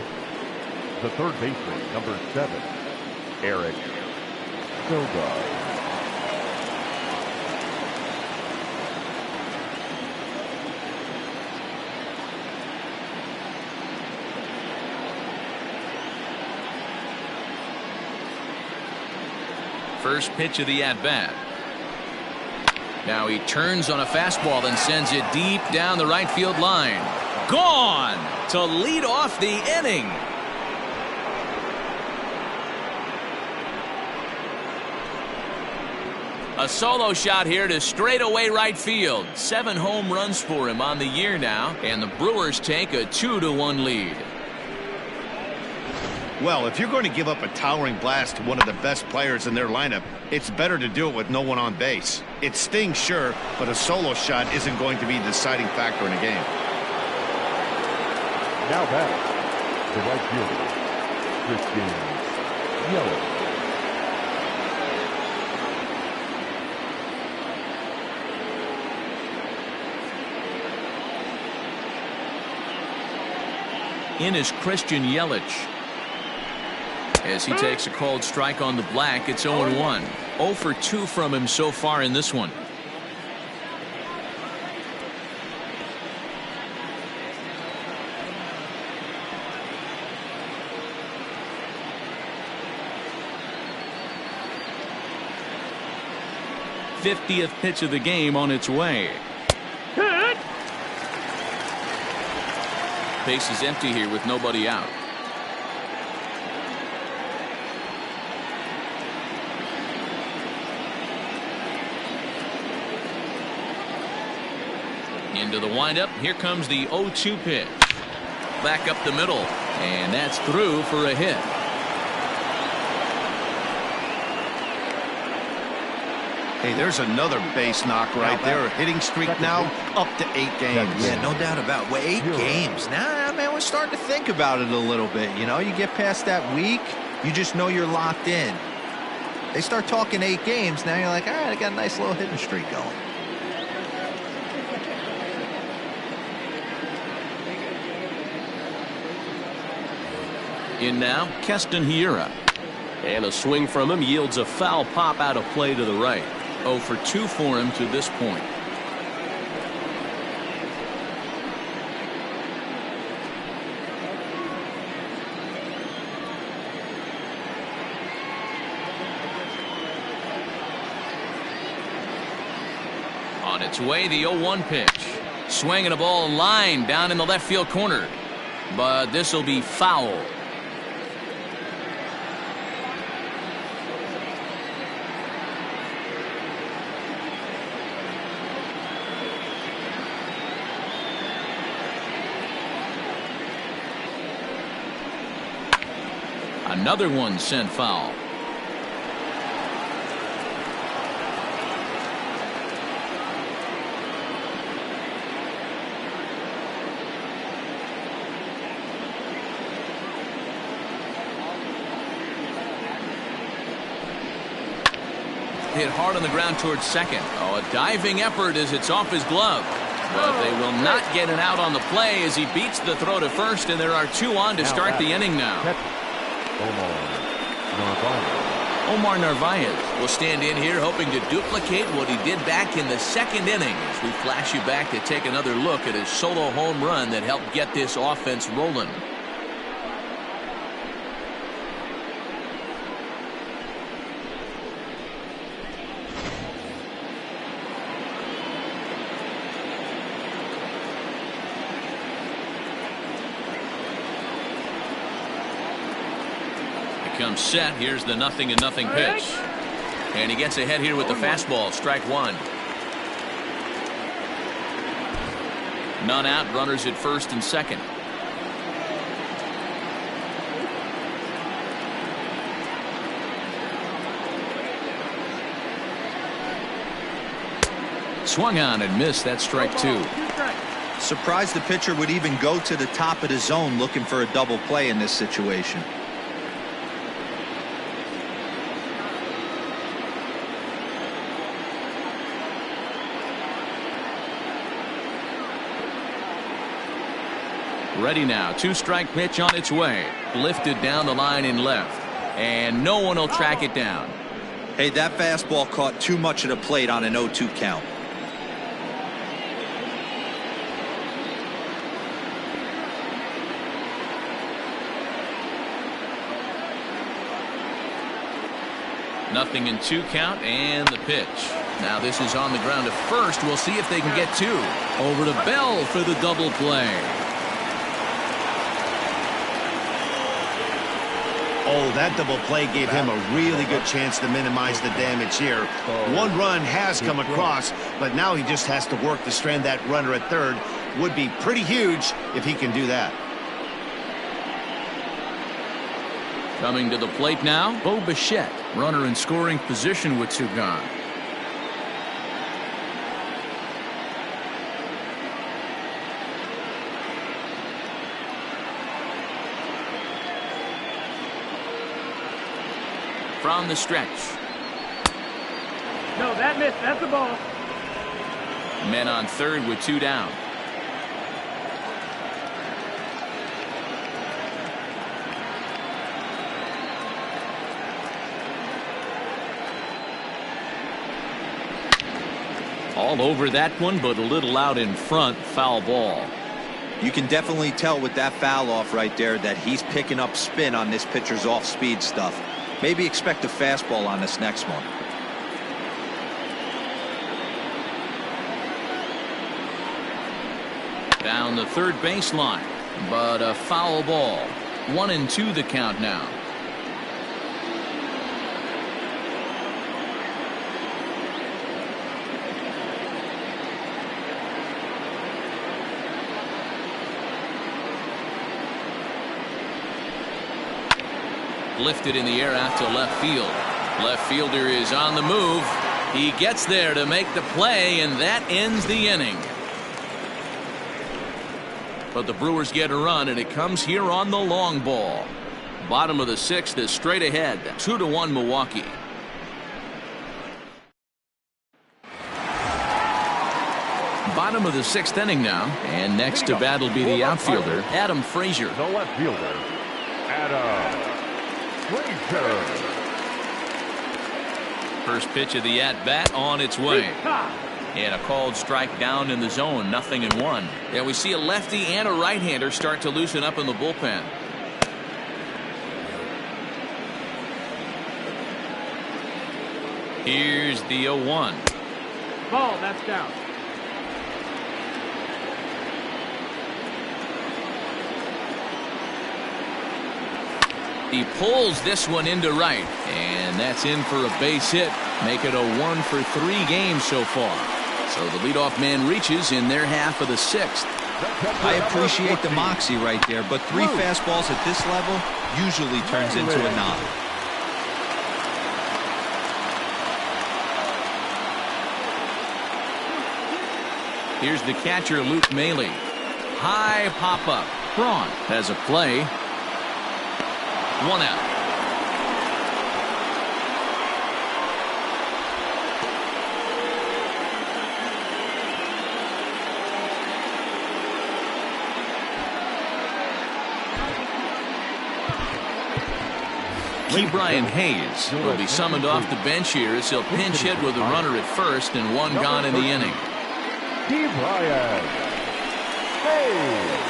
S3: The third baseman, number 7, Eric Silva.
S1: First pitch of the at-bat. Now he turns on a fastball and sends it deep down the right field line. Gone to lead off the inning. A solo shot here to straightaway right field. 7 home runs for him on the year now, and the Brewers take a 2-1 lead.
S2: Well, if you're going to give up a towering blast to one of the best players in their lineup, it's better to do it with no one on base. It stings, sure, but a solo shot isn't going to be the deciding factor in a game.
S3: Now back, the right fielder, Christian Yelich.
S1: In is Christian Yelich. As he takes a called strike on the black, it's 0-1. 0 for 2 from him so far in this one. '50th pitch of the game on its way. Base is empty here with nobody out. Into the windup. Here comes the 0-2 pitch. Back up the middle. And that's through for a hit.
S2: Hey, there's another base knock right there. Hitting streak now up to 8 games.
S4: Yeah, no doubt about it. Well, 8 games. Now, man, we're starting to think about it a little bit. You know, you get past that week, you just know you're locked in. They start talking 8 games, now you're like, all right, I got a nice little hitting streak going.
S1: In now, Keston Hiura.
S6: And a swing from him yields a foul pop out of play to the right.
S1: 0 for 2 for him to this point. On its way, the 0-1 pitch. Swinging a ball line down in the left field corner. But this will be foul. Another one sent foul. Hit hard on the ground towards second. Oh, a diving effort as it's off his glove. But they will not get it out on the play as he beats the throw to first, and there are 2 on to start the inning now. Omar Narvaez will stand in here hoping to duplicate what he did back in the second inning as we flash you back to take another look at his solo home run that helped get this offense rolling. Comes set. Here's the 0-0 pitch. And he gets ahead here with the fastball. Strike 1. None out. Runners at first and second. Swung on and missed. That's strike 2.
S4: Surprised the pitcher would even go to the top of the zone looking for a double play in this situation.
S1: Ready now. 2-strike pitch on its way. Lifted down the line in left. And no one will track it down.
S4: Hey, that fastball caught too much of the plate on an 0-2 count.
S1: Nothing in 2 count and the pitch. Now this is on the ground to first. We'll see if they can get 2. Over to Bell for the double play.
S2: Oh, that double play gave him a really good chance to minimize the damage here. 1 run has come across, but now he just has to work to strand that runner at third. Would be pretty huge if he can do that.
S1: Coming to the plate now, Bo Bichette, runner in scoring position with 2 gone. From the stretch.
S5: No, that missed. That's a ball.
S1: Men on third with 2 down. All over that one, but a little out in front. Foul ball.
S4: You can definitely tell with that foul off right there that he's picking up spin on this pitcher's off-speed stuff. Maybe expect a fastball on this next one.
S1: Down the third baseline, but a foul ball. 1-2 the count now. Lifted in the air out to left field. Left fielder is on the move. He gets there to make the play, and that ends the inning. But the Brewers get a run, and it comes here on the long ball. Bottom of the 6th is straight ahead. 2-1 Milwaukee. Bottom of the 6th inning now, and next to bat will be the outfielder, Adam Frazier.
S3: The left fielder, Adam Frazier.
S1: First pitch of the at-bat on its way. And a called strike down in the zone. 0-1. Yeah, we see a lefty and a right-hander start to loosen up in the bullpen. Here's the 0-1.
S5: Ball, that's down.
S1: He pulls this one into right, and that's in for a base hit. Make it a 1-for-3 game so far. So the leadoff man reaches in their half of the 6th.
S4: I appreciate the moxie right there, but 3 fastballs at this level usually turns into a knock.
S1: Here's the catcher, Luke Maile. High pop-up. Braun has a play. 1 out. Brian Hayes will be summoned off the bench here as he'll pinch hit with a runner at first and 1 gone in the inning.
S3: Brian Hayes.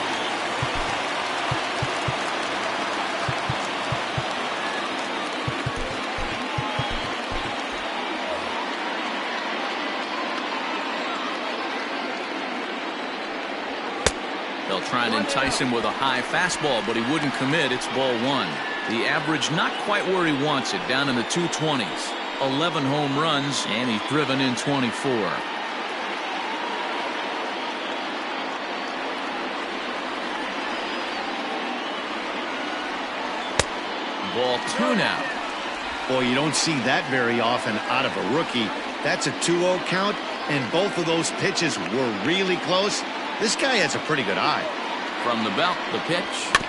S1: They'll try and entice him with a high fastball, but he wouldn't commit. It's ball 1. The average not quite where he wants it, down in the 220s. 11 home runs, and he's driven in 24. Ball 2 now.
S2: Boy, you don't see that very often out of a rookie. That's a 2-0 count, and both of those pitches were really close. This guy has a pretty good eye.
S1: From the belt, the pitch.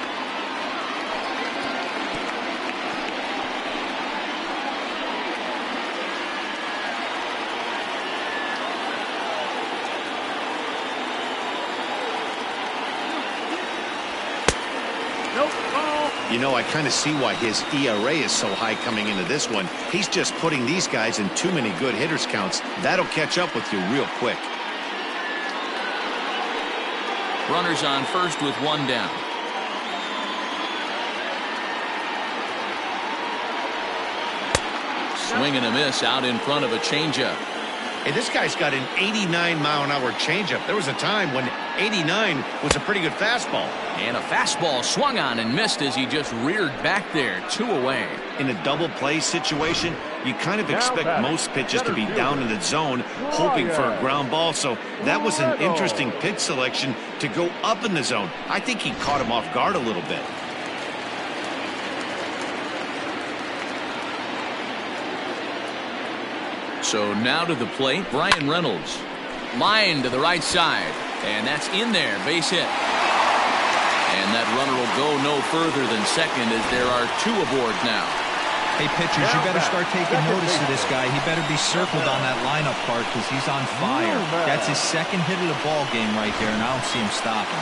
S2: You know, I kind of see why his ERA is so high coming into this one. He's just putting these guys in too many good hitters counts. That'll catch up with you real quick.
S1: Runners on first with 1 down. Swing and a miss out in front of a changeup.
S2: Hey, this guy's got an 89-mile-an-hour changeup. There was a time when 89 was a pretty good fastball.
S1: And a fastball swung on and missed as he just reared back there, 2 away.
S2: In a double play situation, you kind of expect most pitches to be down in the zone, hoping for a ground ball. So that was an interesting pitch selection to go up in the zone. I think he caught him off guard a little bit.
S1: So now to the plate, Brian Reynolds. Line to the right side, and that's in there, base hit. And that runner will go no further than second as there are 2 aboard now.
S4: Hey, pitchers, you better start taking notice of this guy. He better be circled on that lineup part because he's on fire. That's his 2nd hit of the ball game right there, and I don't see him stopping.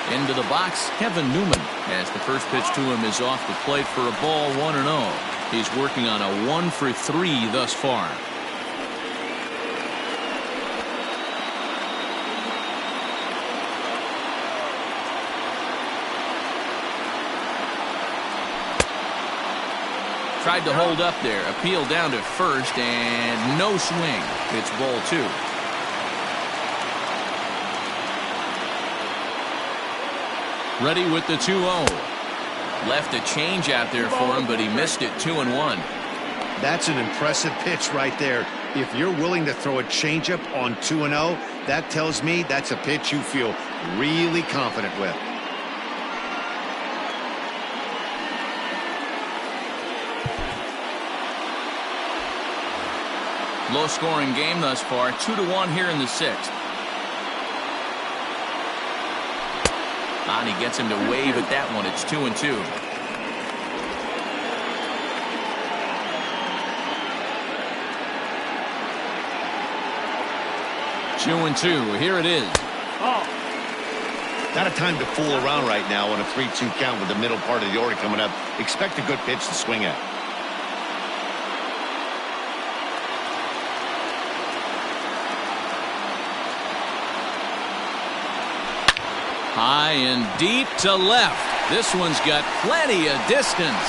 S1: Into the box, Kevin Newman, as the first pitch to him is off the plate for a ball 1-0. He's working on a 1-for-3 thus far. Tried to hold up there, appeal down to first, and no swing. It's ball 2. Ready with the 2-0. Left a change out there for him, but he missed it. 2-1.
S2: That's an impressive pitch right there. If you're willing to throw a changeup on 2-0, that tells me that's a pitch you feel really confident with.
S1: Low-scoring game thus far. 2-1 here in the 6th. And he gets him to wave at that one. It's 2-2. Here it is.
S2: Not a time to fool around right now on a 3-2 count with the middle part of the order coming up. Expect a good pitch to swing at.
S1: High and deep to left. This one's got plenty of distance.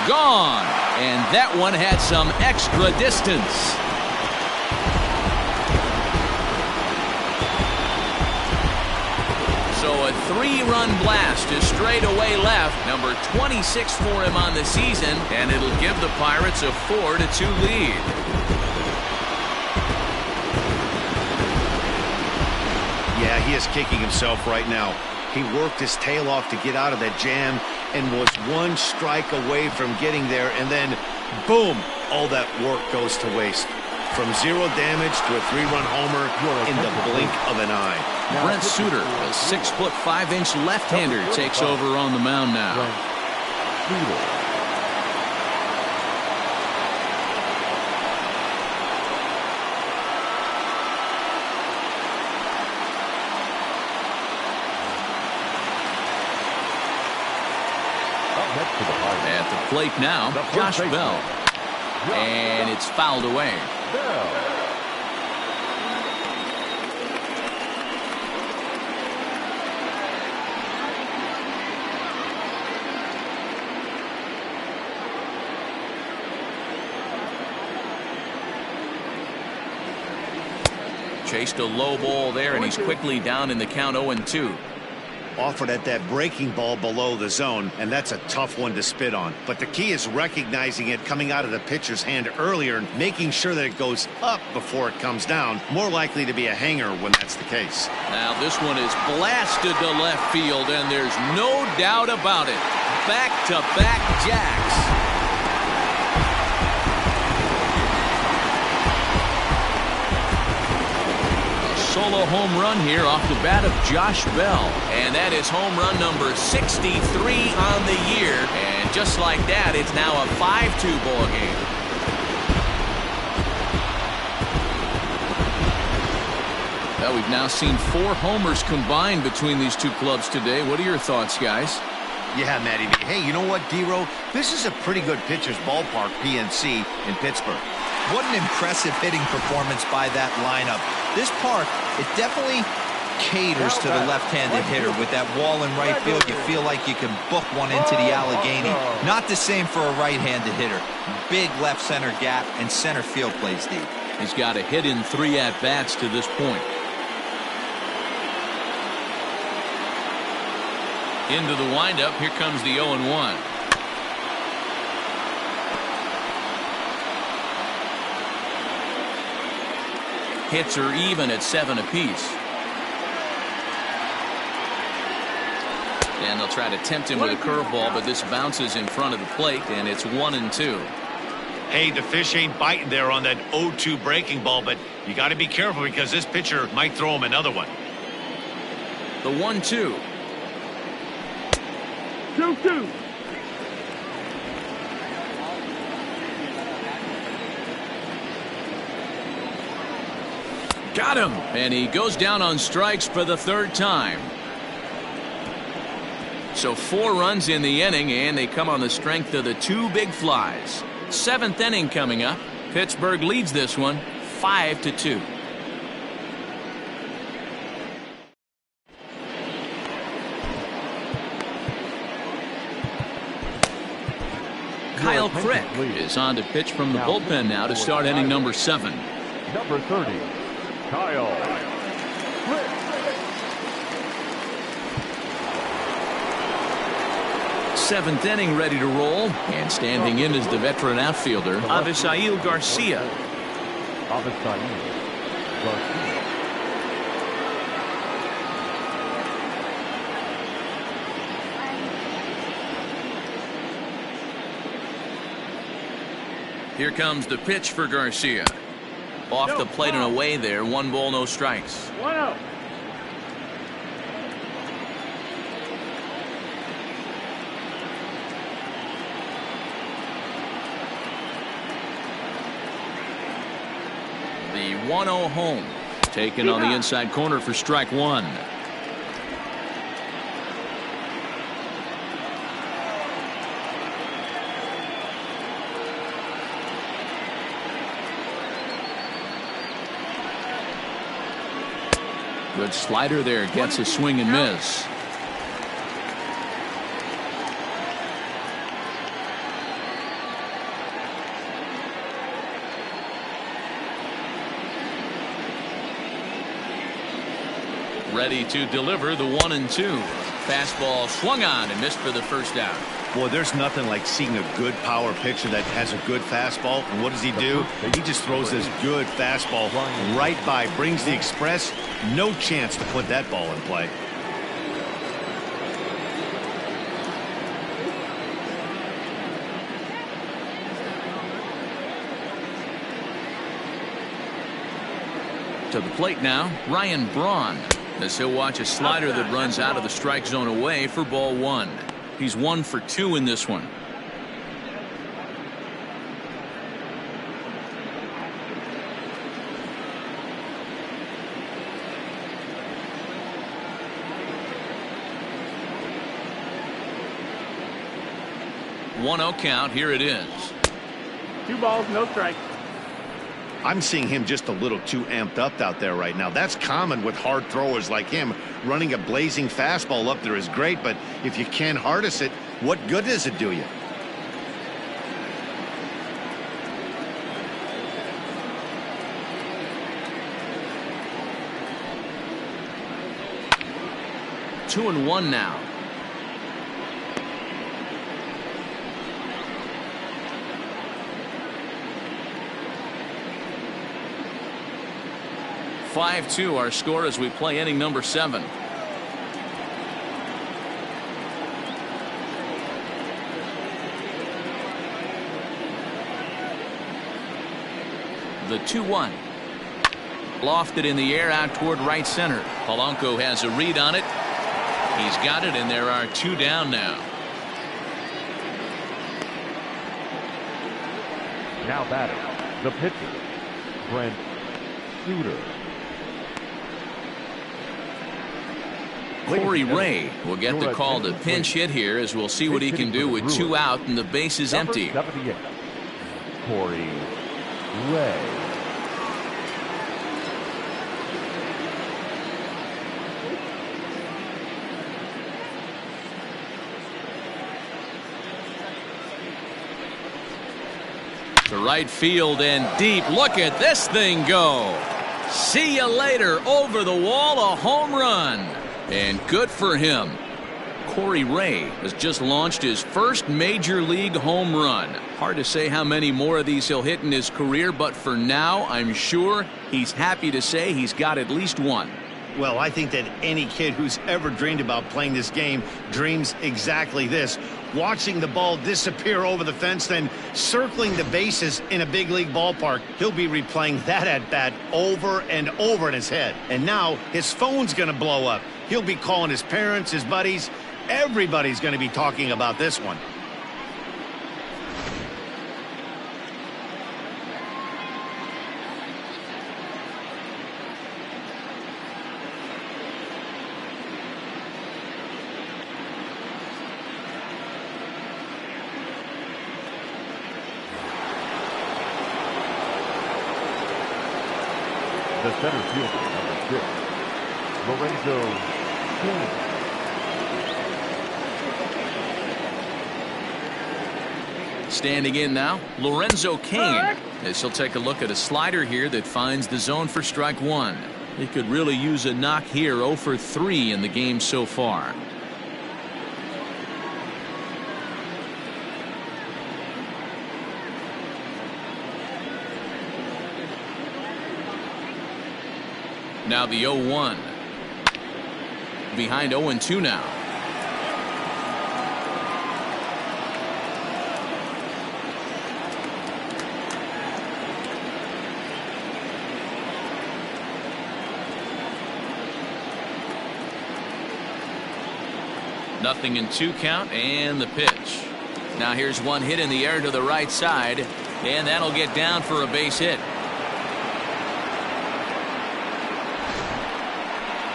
S1: Gone. And that one had some extra distance. So a 3-run blast to straightaway left, number 26 for him on the season, and it'll give the Pirates a 4-2 lead.
S2: Yeah, he is kicking himself right now. He worked his tail off to get out of that jam and was one strike away from getting there, and then boom, all that work goes to waste. From 0 damage to a 3-run homer in the blink of an eye.
S1: Brent Suter, a 6'5" left-hander, takes over on the mound now. At the plate now, Josh Bell. And it's fouled away. Chased a low ball there, and he's quickly down in the count 0-2.
S2: Offered at that breaking ball below the zone, and that's a tough one to spit on. But the key is recognizing it coming out of the pitcher's hand earlier and making sure that it goes up before it comes down. More likely to be a hanger when that's the case.
S1: Now this one is blasted to left field, and there's no doubt about it. Back-to-back jacks. Solo home run here off the bat of Josh Bell, and that is home run number 63 on the year, and just like that, it's now a 5-2 ball game. Well, we've now seen 4 homers combined between these two clubs today. What are your thoughts, guys?
S2: Yeah, Matty. Hey, you know what, D-Row? This is a pretty good pitcher's ballpark, PNC, in Pittsburgh.
S4: What an impressive hitting performance by that lineup. This park, it definitely caters to the left-handed hitter. With that wall in right field, you feel like you can book one into the Allegheny. Not the same for a right-handed hitter. Big left center gap, and center field plays deep.
S1: He's got a hit in 3 at-bats to this point. Into the windup, here comes the 0-1. Hits are even at 7 apiece. And they'll try to tempt him with a curveball, but this bounces in front of the plate, and it's 1-2.
S2: Hey, the fish ain't biting there on that 0-2 breaking ball, but you got to be careful because this pitcher might throw him another one.
S1: The 1-2.
S5: 2-2.
S1: Got him. And he goes down on strikes for the 3rd time. So 4 runs in the inning, and they come on the strength of the 2 big flies. 7th inning coming up. Pittsburgh leads this one 5-2. Kyle Crick is on to pitch from the bullpen now to start inning number 7.
S3: Number 30, Kyle Crick.
S1: 7th inning ready to roll, and standing in is the veteran outfielder Avisail Garcia. Here comes the pitch for Garcia. Off the plate and away there. 1 ball, no strikes.
S5: 1-0.
S1: The 1-0 home. Taken on the inside corner for strike 1. Good slider there, gets a swing and miss. Ready to deliver the 1-2. Fastball swung on and missed for the first out.
S2: Boy, there's nothing like seeing a good power pitcher that has a good fastball. And what does he do? He just throws this good fastball right by, brings the express. No chance to put that ball in play.
S1: To the plate now, Ryan Braun, as he'll watch a slider that runs out of the strike zone away for ball 1. He's 1 for 2 in this one. One 0 count. Here it is.
S5: 2 balls, no strikes.
S2: I'm seeing him just a little too amped up out there right now. That's common with hard throwers like him. Running a blazing fastball up there is great, but if you can't harness it, what good does it do you?
S1: Two and one now. (5-2) our score as we play inning number 7. The 2-1. Lofted in the air out toward right center. Polanco has a read on it. He's got it, and there are 2 down now.
S3: Now batting, the pitcher, Brent Suter.
S1: Corey Ray will get the call to pinch hit here, as we'll see what he can do with 2 out and the bases empty.
S3: 78, Corey Ray.
S1: To right field and deep. Look at this thing go. See you later. Over the wall, a home run. And good for him. Corey Ray has just launched his first major league home run. Hard to say how many more of these he'll hit in his career, but for now, I'm sure he's happy to say he's got at least one.
S2: Well, I think that any kid who's ever dreamed about playing this game dreams exactly this. Watching the ball disappear over the fence, then circling the bases in a big league ballpark. He'll be replaying that at bat over and over in his head. And now his phone's going to blow up. He'll be calling his parents, his buddies. Everybody's going to be talking about this one.
S3: The center fielder, number 6, Lorenzo Cain.
S1: Standing in now, Lorenzo Cain, as he'll take a look at a slider here that finds the zone for strike 1. He could really use a knock here. 0 for 3 in the game so far. Now the 0-1. Behind 0-2 now. Nothing in 2 count, and the pitch. Now here's one hit in the air to the right side, and that'll get down for a base hit.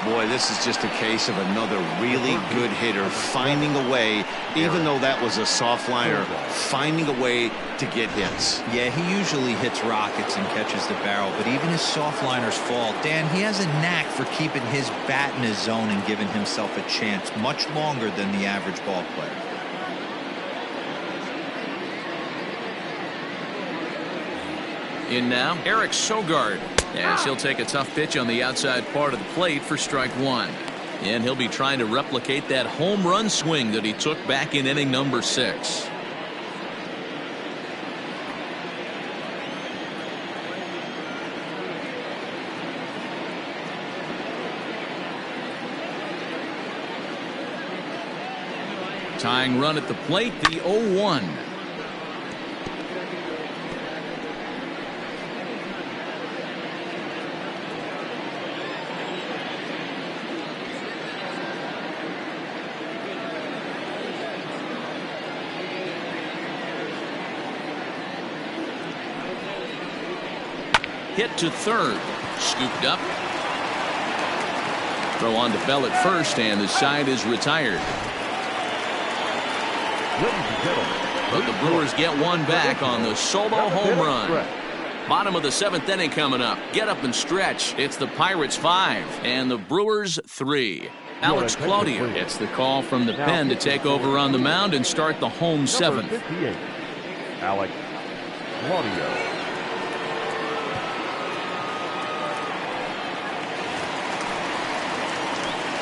S2: Boy, this is just a case of another really good hitter finding a way, even though that was a soft liner, finding a way to get hits.
S4: Yeah, he usually hits rockets and catches the barrel, but even his soft liners fall. Dan, he has a knack for keeping his bat in his zone and giving himself a chance much longer than the average ball player.
S1: In now, Eric Sogard. As he'll take a tough pitch on the outside part of the plate for strike one. And he'll be trying to replicate that home run swing that he took back in inning number 6. Tying run at the plate, the 0-1. Hit to third. Scooped up. Throw on to Bell at first, and the side is retired. But the Brewers get one back on the solo home run. Bottom of the 7th inning coming up. Get up and stretch. It's the Pirates 5 and the Brewers 3. Alex Claudio gets the call from the pen to take over on the mound and start the home 7th.
S3: Alex Claudio.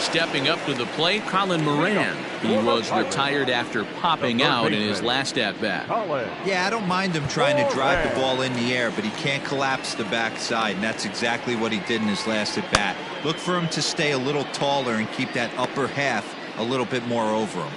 S1: Stepping up to the plate, Colin Moran. He was retired after popping out in his last at-bat.
S4: Yeah, I don't mind him trying to drive the ball in the air, but he can't collapse the backside, and that's exactly what he did in his last at-bat. Look for him to stay a little taller and keep that upper half a little bit more over him.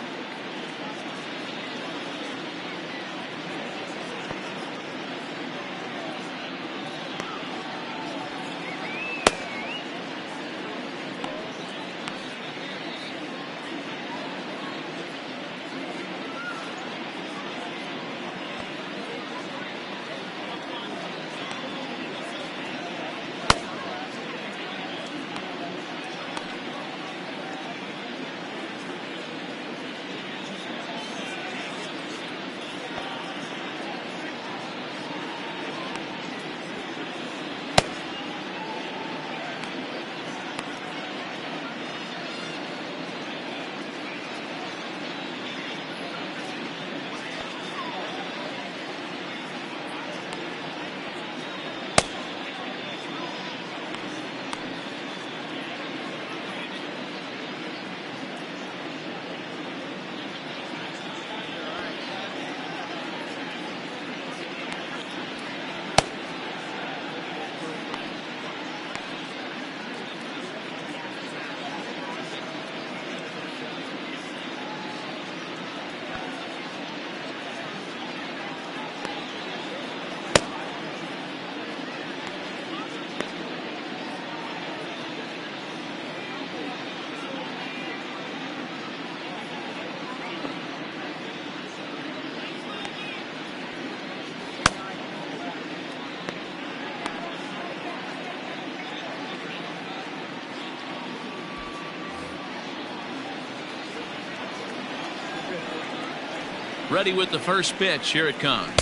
S1: Ready with the first pitch. Here it comes.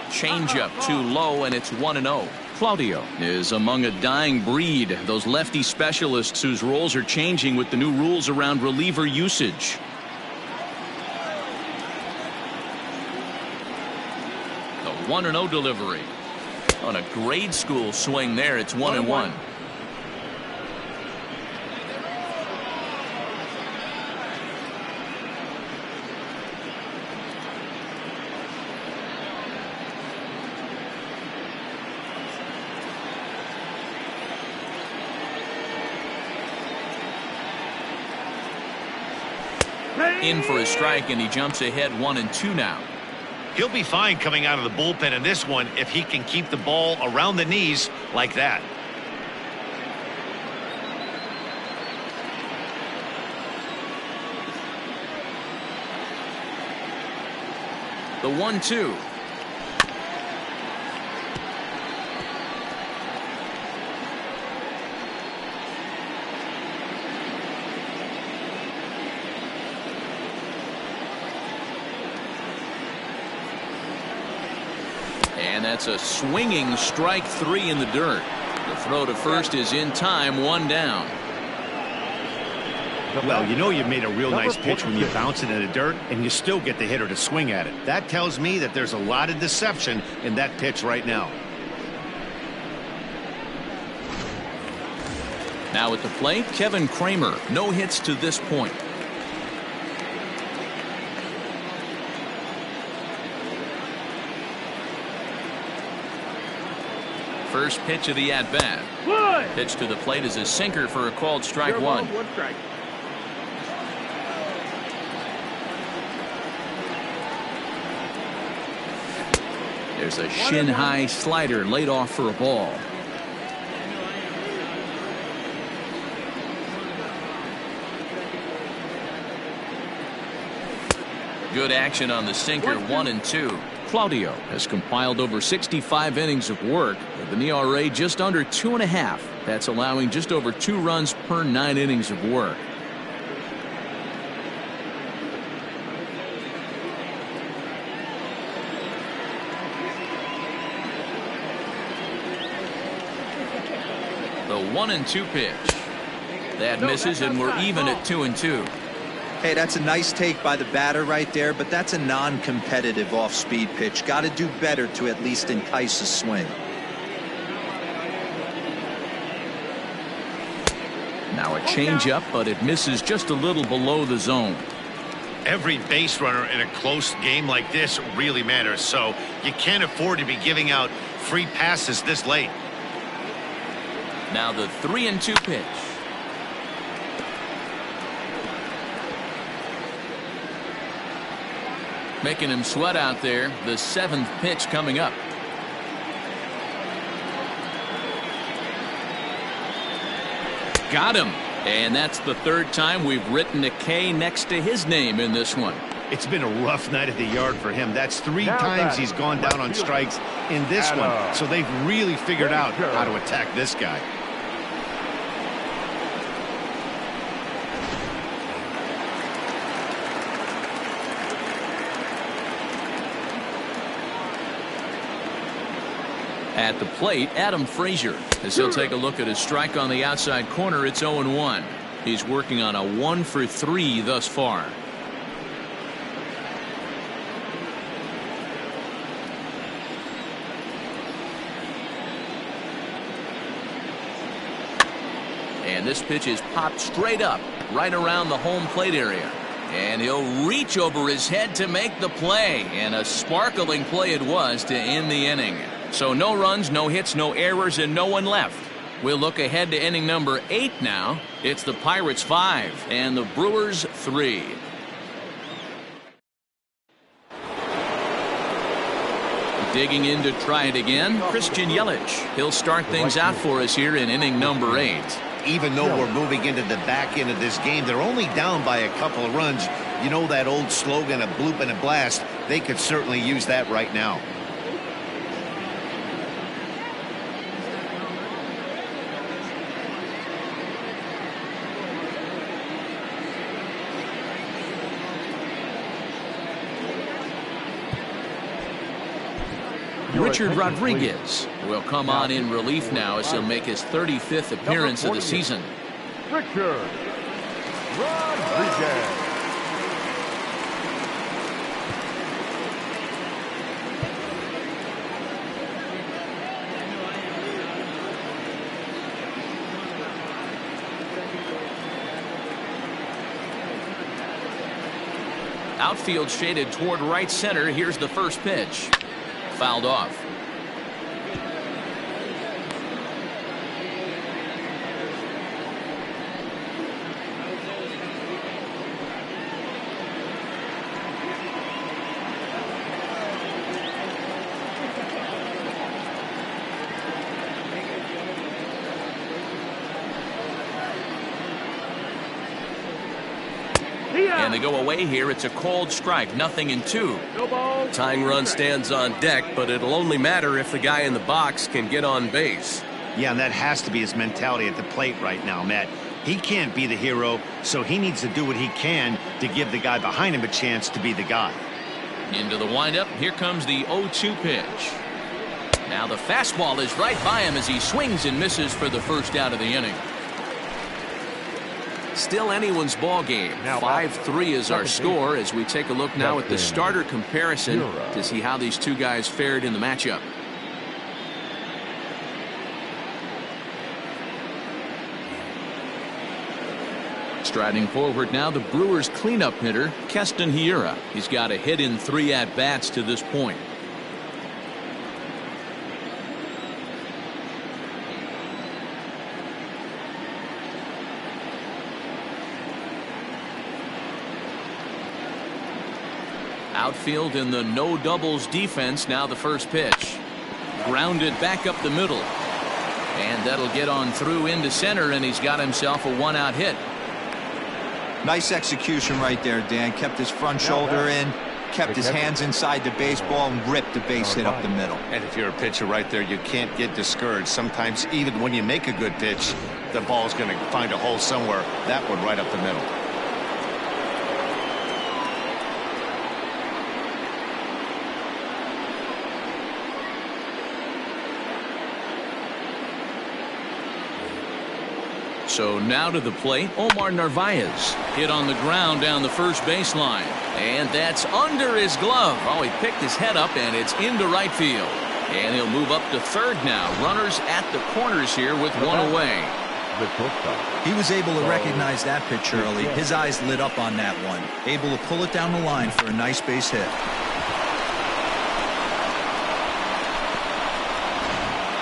S1: Changeup too low, and it's 1-0. Claudio is among a dying breed. Those lefty specialists whose roles are changing with the new rules around reliever usage. The 1-0 delivery. On a grade school swing there, it's 1-1. In for a strike, and he jumps ahead 1-2 now.
S2: He'll be fine coming out of the bullpen in this one if he can keep the ball around the knees like that.
S1: The 1-2. And that's a swinging strike 3 in the dirt. The throw to first is in time, 1 down.
S2: Well, you know you've made a real nice pitch when you bounce it in the dirt and you still get the hitter to swing at it. That tells me that there's a lot of deception in that pitch right now.
S1: Now at the plate, Kevin Kramer. No hits to this point. First pitch of the at-bat. Pitch to the plate is a sinker for a called strike one.
S5: One strike.
S1: There's a shin-high slider laid off for a ball. Good action on the sinker, 1-2. Claudio has compiled over 65 innings of work with an ERA just under 2.5. That's allowing just over 2 runs per 9 innings of work. The 1-2 pitch. That misses, and we're even at 2-2.
S4: Hey, that's a nice take by the batter right there, but that's a non-competitive off-speed pitch. Got to do better to at least entice a swing.
S1: Now a changeup, but it misses just a little below the zone.
S2: Every base runner in a close game like this really matters, so you can't afford to be giving out free passes this late.
S1: Now the 3-2 pitch. Making him sweat out there. The 7th pitch coming up. Got him. And that's the 3rd time we've written a K next to his name in this one.
S2: It's been a rough night at the yard for him. That's 3 times he's gone down on strikes in this one. So they've really figured out how to attack this guy.
S1: At the plate, Adam Frazier, as he'll take a look at his strike on the outside corner. It's 0-1. He's working on a 1-for-3 thus far. And this pitch is popped straight up, right around the home plate area. And he'll reach over his head to make the play. And a sparkling play it was to end the inning. So no runs, no hits, no errors, and no one left. We'll look ahead to inning number 8 now. It's the Pirates 5 and the Brewers 3. Digging in to try it again, Christian Yelich. He'll start things out for us here in inning number 8.
S2: Even though we're moving into the back end of this game, they're only down by a couple of runs. You know that old slogan, a bloop and a blast? They could certainly use that right now.
S1: Richard Rodriguez will come on in relief now as he'll make his 35th appearance of the season.
S3: Richard Rodriguez.
S1: Outfield shaded toward right center. Here's the first pitch. Fouled off. And they go away here. It's a called strike, 0-2.
S6: Tying run stands on deck, but it'll only matter if the guy in the box can get on base.
S2: Yeah, and that has to be his mentality at the plate right now, Matt. He can't be the hero, so he needs to do what he can to give the guy behind him a chance to be the guy.
S1: Into the windup. Here comes the 0-2 pitch. Now the fastball is right by him as he swings and misses for the first out of the inning. Still anyone's ball game. 5-3 is our score as we take a look now at the starter comparison to see how these two guys fared in the matchup. Striding forward now, the Brewers cleanup hitter, Keston Hiura. He's got a hit in 3 at-bats to this point. Outfield in the no doubles defense. Now the first pitch. Grounded back up the middle. And that'll get on through into center, and he's got himself a 1-out hit.
S4: Nice execution right there, Dan. Kept his front shoulder in, kept his hands inside the baseball, and ripped the base hit up the middle.
S2: And if you're a pitcher right there, you can't get discouraged. Sometimes even when you make a good pitch, the ball's going to find a hole somewhere. That one right up the middle.
S1: So now to the plate, Omar Narvaez. Hit on the ground down the first baseline. And that's under his glove. Oh, he picked his head up, and it's into right field. And he'll move up to third now. Runners at the corners here with 1 away.
S4: He was able to recognize that pitch early. His eyes lit up on that one. Able to pull it down the line for a nice base hit.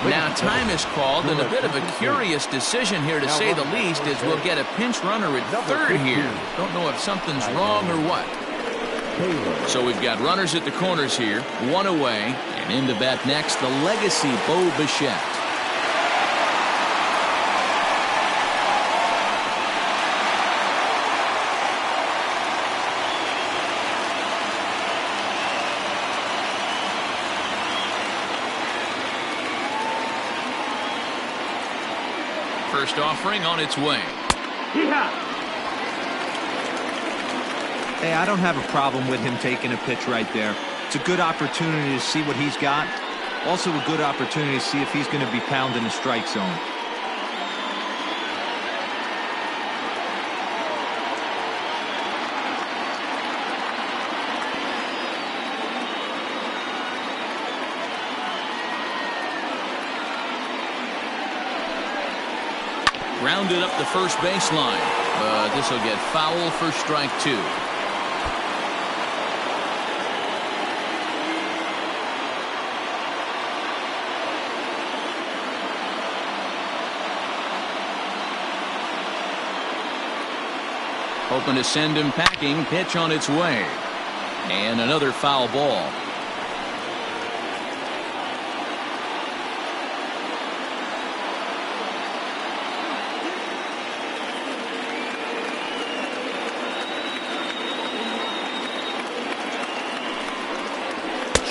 S1: Now time is called, and a bit of a curious decision here to say the least, as we'll get a pinch runner at third here. Don't know if something's wrong or what. So we've got runners at the corners here, 1 away, and in to bat next, the legacy Bo Bichette. First offering on its way.
S4: Hey, I don't have a problem with him taking a pitch right there. It's a good opportunity to see what he's got. Also a good opportunity to see if he's going to be pounding the strike zone.
S1: Grounded up the first baseline, but this will get foul for strike 2. Hoping to send him packing. Pitch on its way, and another foul ball.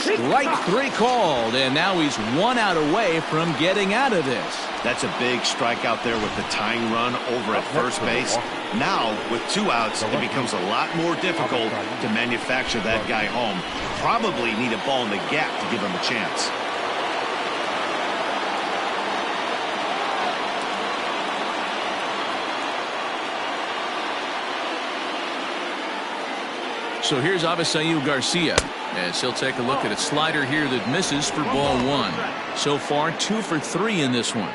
S1: Strike 3 called, and now he's 1 out away from getting out of this.
S2: That's a big strikeout there with the tying run over at first base. Now, with 2 outs, it becomes a lot more difficult to manufacture that guy home. Probably need a ball in the gap to give him a chance.
S1: So here's Avisail Garcia, as he'll take a look at a slider here that misses for ball 1. So far 2 for 3 in this one.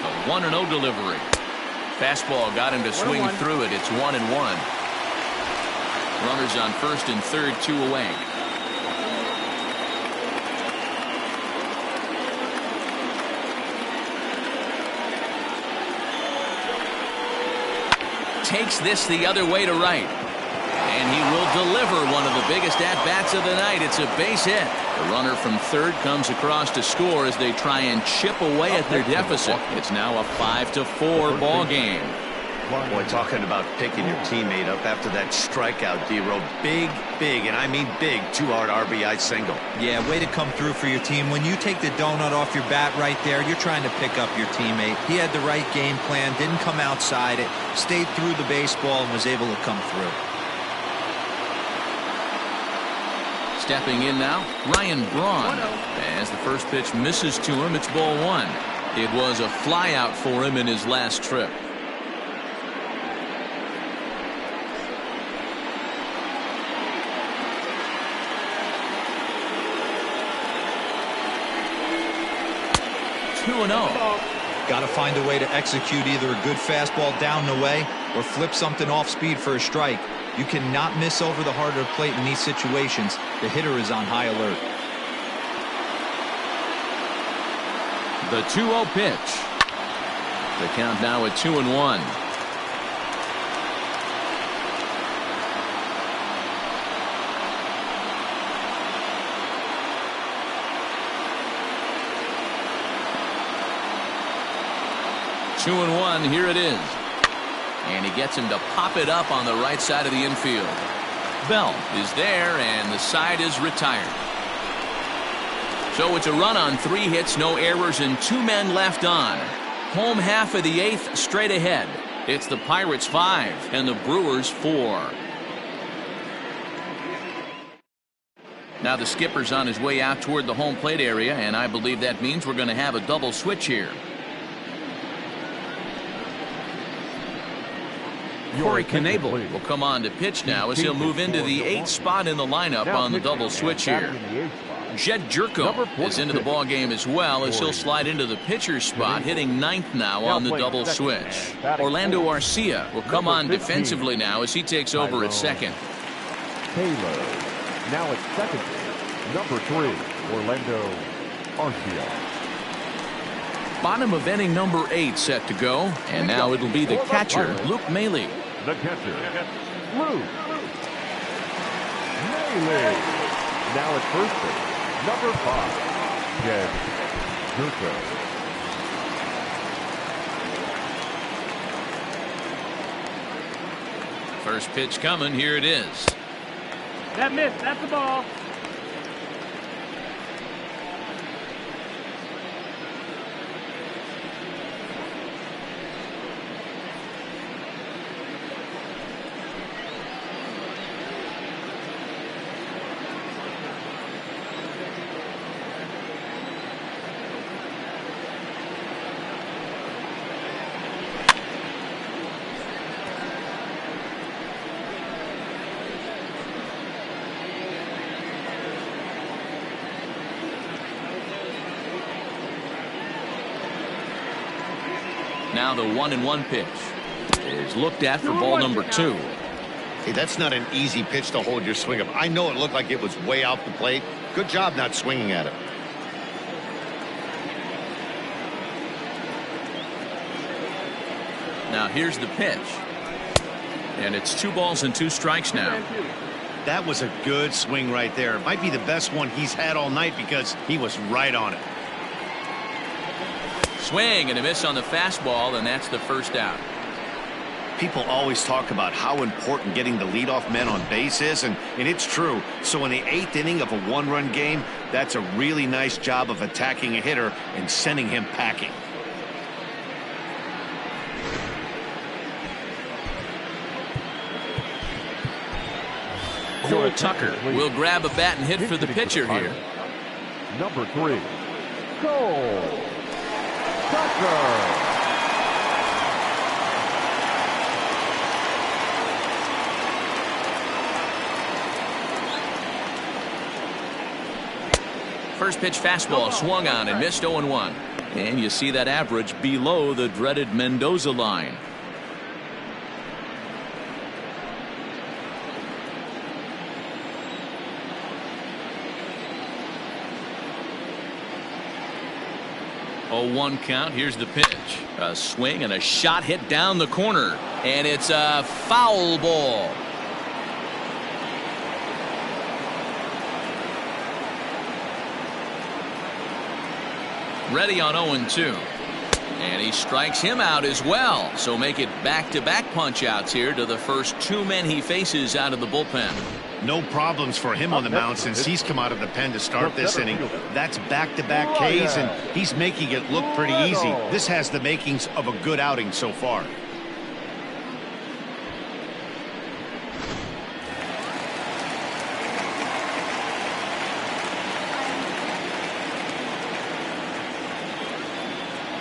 S1: A 1-0 delivery. Fastball got him to swing through it. It's 1-1. Runners on first and third, 2 away. Takes this the other way to right, and he will deliver one of the biggest at-bats of the night. It's a base hit. The runner from third comes across to score as they try and chip away at their deficit. It's now a 5-4 ball game.
S2: Boy, talking about picking your teammate up after that strikeout, D-Row. Big, and I mean big, 2-hard RBI single.
S4: Yeah, way to come through for your team. When you take the donut off your bat right there, you're trying to pick up your teammate. He had the right game plan, didn't come outside it, stayed through the baseball, and was able to come through.
S1: Stepping in now, Ryan Braun. As the first pitch misses to him, it's ball 1. It was a fly out for him in his last trip. 2-0.
S4: Got to find a way to execute either a good fastball down the way or flip something off speed for a strike. You cannot miss over the heart of the plate in these situations. The hitter is on high alert.
S6: The 2-0 pitch. The count now at 2-1. Two and one, here it is. And he gets him to pop it up on the right side of the infield. Bell is there, and the side is retired. So it's a run on 3 hits, no errors, and 2 men left on. Home half of the 8th, straight ahead. It's the Pirates 5 and the Brewers 4. Now the skipper's on his way out toward the home plate area, and I believe that means we're going to have a double switch here. Corey Knebel will come on to pitch now as he'll move into the 8th spot in the lineup on the double switch here. Jed Jerko is into the ball game as well as he'll slide into the pitcher's spot, hitting 9th now on the double switch. Orlando Arcia will come on defensively now as he takes over at second.
S3: Taylor now at second. Number 3, Orlando Arcia.
S1: Bottom of inning number 8 set to go, and now it'll be the catcher, Luke Maile.
S3: The catcher, Luke Maile. Now at first base, number 5, Jed Jerko.
S1: First pitch coming, here it is.
S5: That missed. That's the ball.
S1: Now the 1-1 pitch is looked at for ball number 2.
S2: Hey, that's not an easy pitch to hold your swing up. I know it looked like it was way off the plate. Good job not swinging at it.
S1: Now here's the pitch. And it's 2 balls and 2 strikes now.
S2: That was a good swing right there. It might be the best one he's had all night because he was right on it.
S1: Swing and a miss on the fastball, and that's the first out.
S2: People always talk about how important getting the leadoff men on base is, and it's true. So in the 8th inning of a 1-run game, that's a really nice job of attacking a hitter and sending him packing.
S1: Cole Tucker will grab a bat and hit for the pitcher here.
S3: Number 3, Cole Tucker.
S1: First pitch fastball swung on and missed 0-1. And you see that average below the dreaded Mendoza line. Oh, 1 count. Here's the pitch. A swing and a shot hit down the corner. And it's a foul ball. Ready on 0-2. And he strikes him out as well. So make it back-to-back punch-outs here to the first 2 men he faces out of the bullpen.
S2: No problems for him on the mound since he's come out of the pen to start this inning. That's back-to-back Ks, and he's making it look pretty easy. This has the makings of a good outing so far.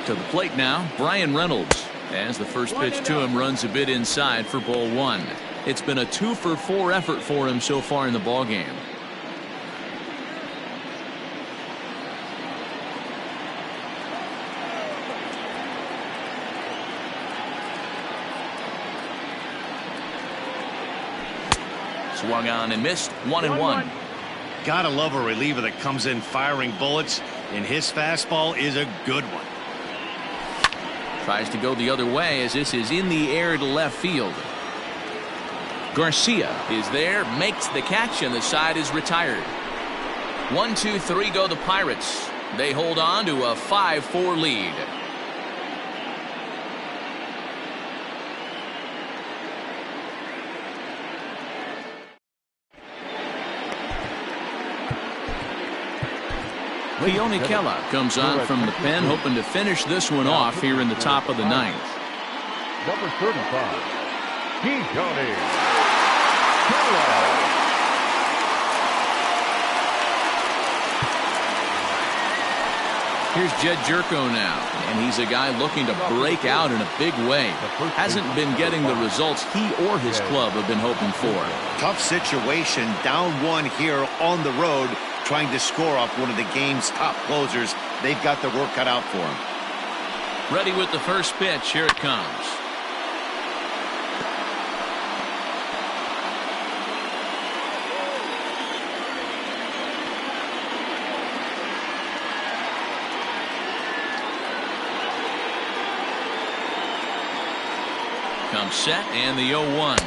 S1: To the plate now, Brian Reynolds. As the first pitch to him runs a bit inside for ball 1. It's been a 2-for-4 effort for him so far in the ballgame. Swung on and missed. 1-1.
S2: Gotta love a reliever that comes in firing bullets, and his fastball is a good one.
S1: Tries to go the other way as this is in the air to left field. Garcia is there, makes the catch, and the side is retired. 1-2-3 go the Pirates. They hold on to a 5-4 lead. Keone Kela comes on from the pen, hoping to finish this one off here in the top of the ninth.
S3: Number 35, Keone Kela.
S1: Here's Jed Jerko now, and he's a guy looking to break out in a big way. Hasn't been getting the results he or his club have been hoping for.
S2: Tough situation, down one here on the road, trying to score off one of the game's top closers. They've got their work cut out for him.
S1: Ready with the first pitch. Here it comes. Comes set, and the 0-1.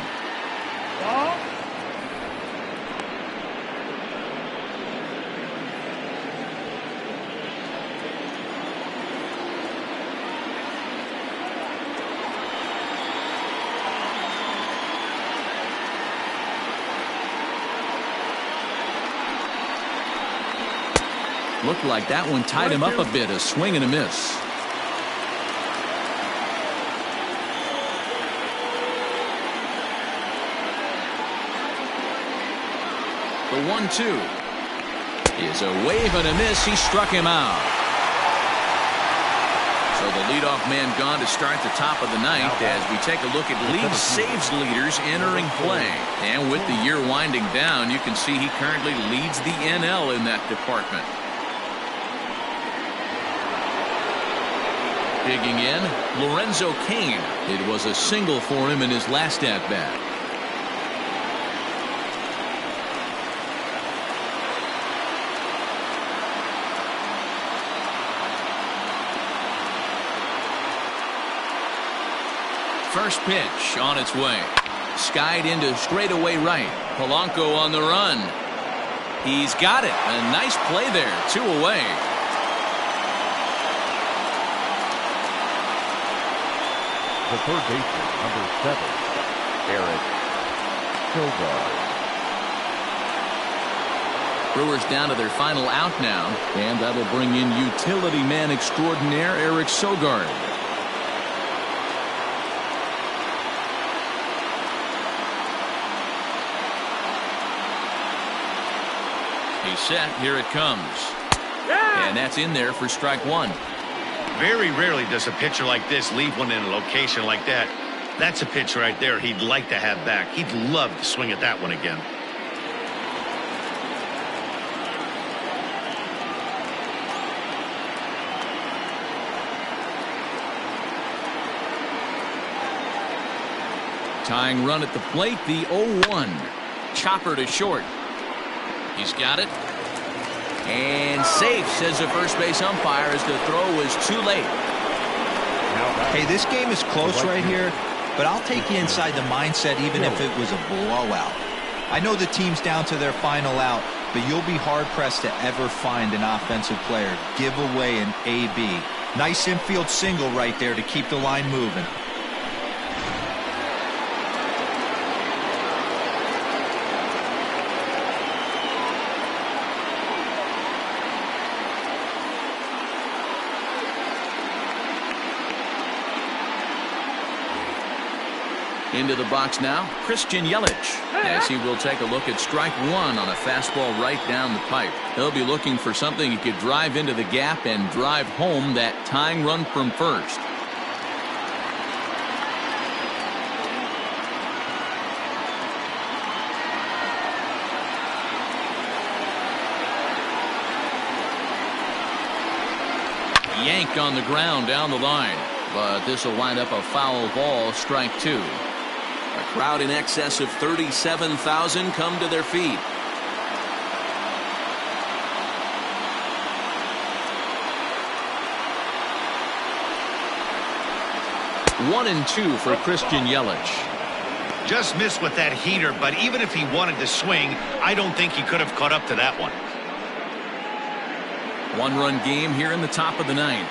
S1: Looked like that one tied him up a bit. A swing and a miss. The 1-2 is a wave and a miss. He struck him out. So the leadoff man gone to start the top of the ninth as we take a look at league saves leaders entering play. And with the year winding down, you can see he currently leads the NL in that department. Digging in, Lorenzo Cain. It was a single for him in his last at-bat. First pitch on its way. Skied into straightaway right. Polanco on the run. He's got it. A nice play there. 2 away.
S3: The third baseman, number 7, Eric Sogard.
S1: Brewers down to their final out now, and that'll bring in utility man extraordinaire Eric Sogard. He's set. Here it comes. And that's in there for strike one.
S2: Very rarely does a pitcher like this leave one in a location like that. That's a pitch right there he'd like to have back. He'd love to swing at that one again.
S1: Tying run at the plate, the 0-1. Chopper to short. He's got it. And safe, says the first base umpire, as the throw was too late.
S4: Hey, this game is close right here, but I'll take you inside the mindset even if it was a blowout. I know the team's down to their final out, but you'll be hard-pressed to ever find an offensive player give away an AB. Nice infield single right there to keep the line moving.
S1: Into the box now, Christian Yelich, as he will take a look at strike one on a fastball right down the pipe. He'll be looking for something he could drive into the gap and drive home that tying run from first. Yank on the ground down the line, but this will wind up a foul ball, strike two. A Crowd in excess of 37,000 come to their feet. One and two for Christian Yelich.
S2: Just missed with that heater, but even if he wanted to swing, I don't think he could have caught up to that one.
S1: One-run game here in the top of the ninth.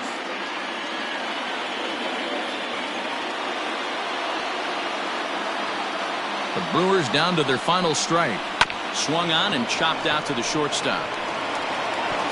S1: The Brewers down to their final strike. Swung on and chopped out to the shortstop.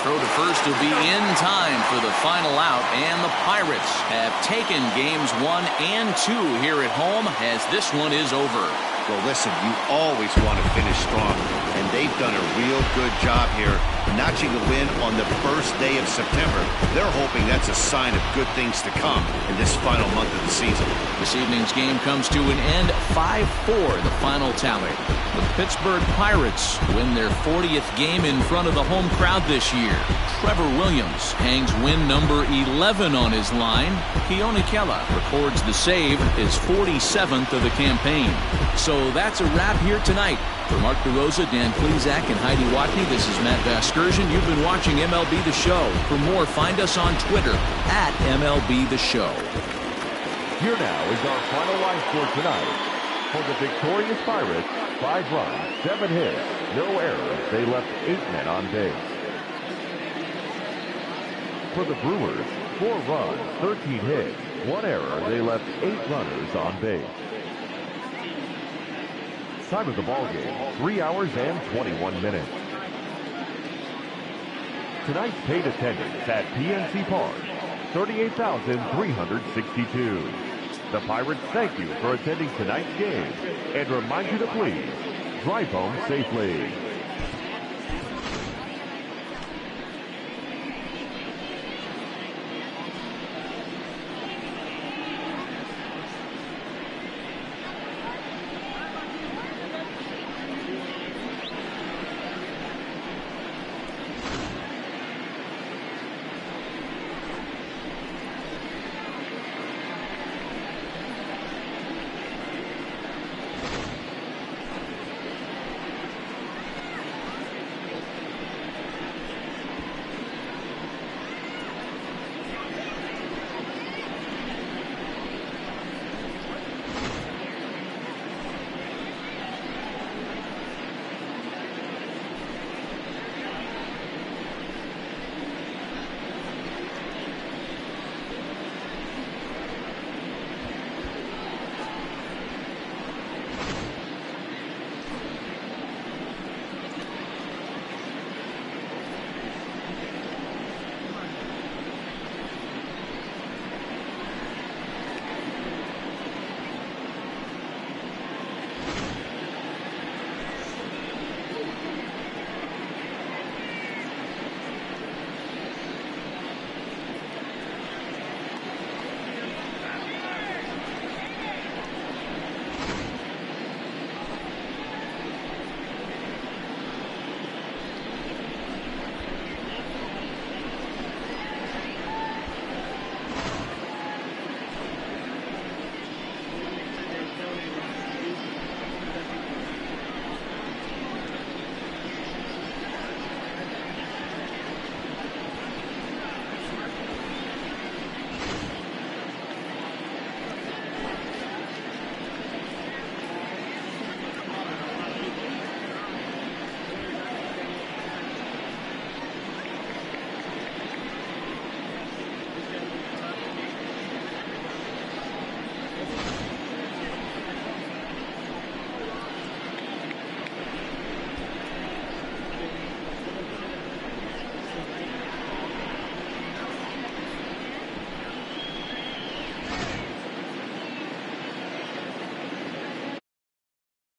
S1: Throw to first will be in time for the final out, and the Pirates have taken games 1 and 2 here at home as this one is over.
S2: Well, listen, you always want to finish strong, and they've done a real good job here, notching a win on the first day of September. They're hoping that's a sign of good things to come in this final month of the season.
S1: This evening's game comes to an end, 5-4 the final tally. The Pittsburgh Pirates win their 40th game in front of the home crowd this year. Trevor Williams hangs win number 11 on his line. Keone Kela records the save, his 47th of the campaign. So that's a wrap here tonight. For Mark DeRosa, Dan Plesac, and Heidi Watney, this is Matt Vasgersian. You've been watching MLB The Show. For more, find us on Twitter at MLB The Show.
S3: Here now is our final line score tonight. For the victorious Pirates, 5 runs, 7 hits, no errors. They left 8 men on base. For the Brewers, 4 runs, 13 hits, 1 error. They left 8 runners on base. Time of the ball game, 3 hours and 21 minutes. Tonight's paid attendance at PNC Park, 38,362. The Pirates thank you for attending tonight's game and remind you to please drive home safely.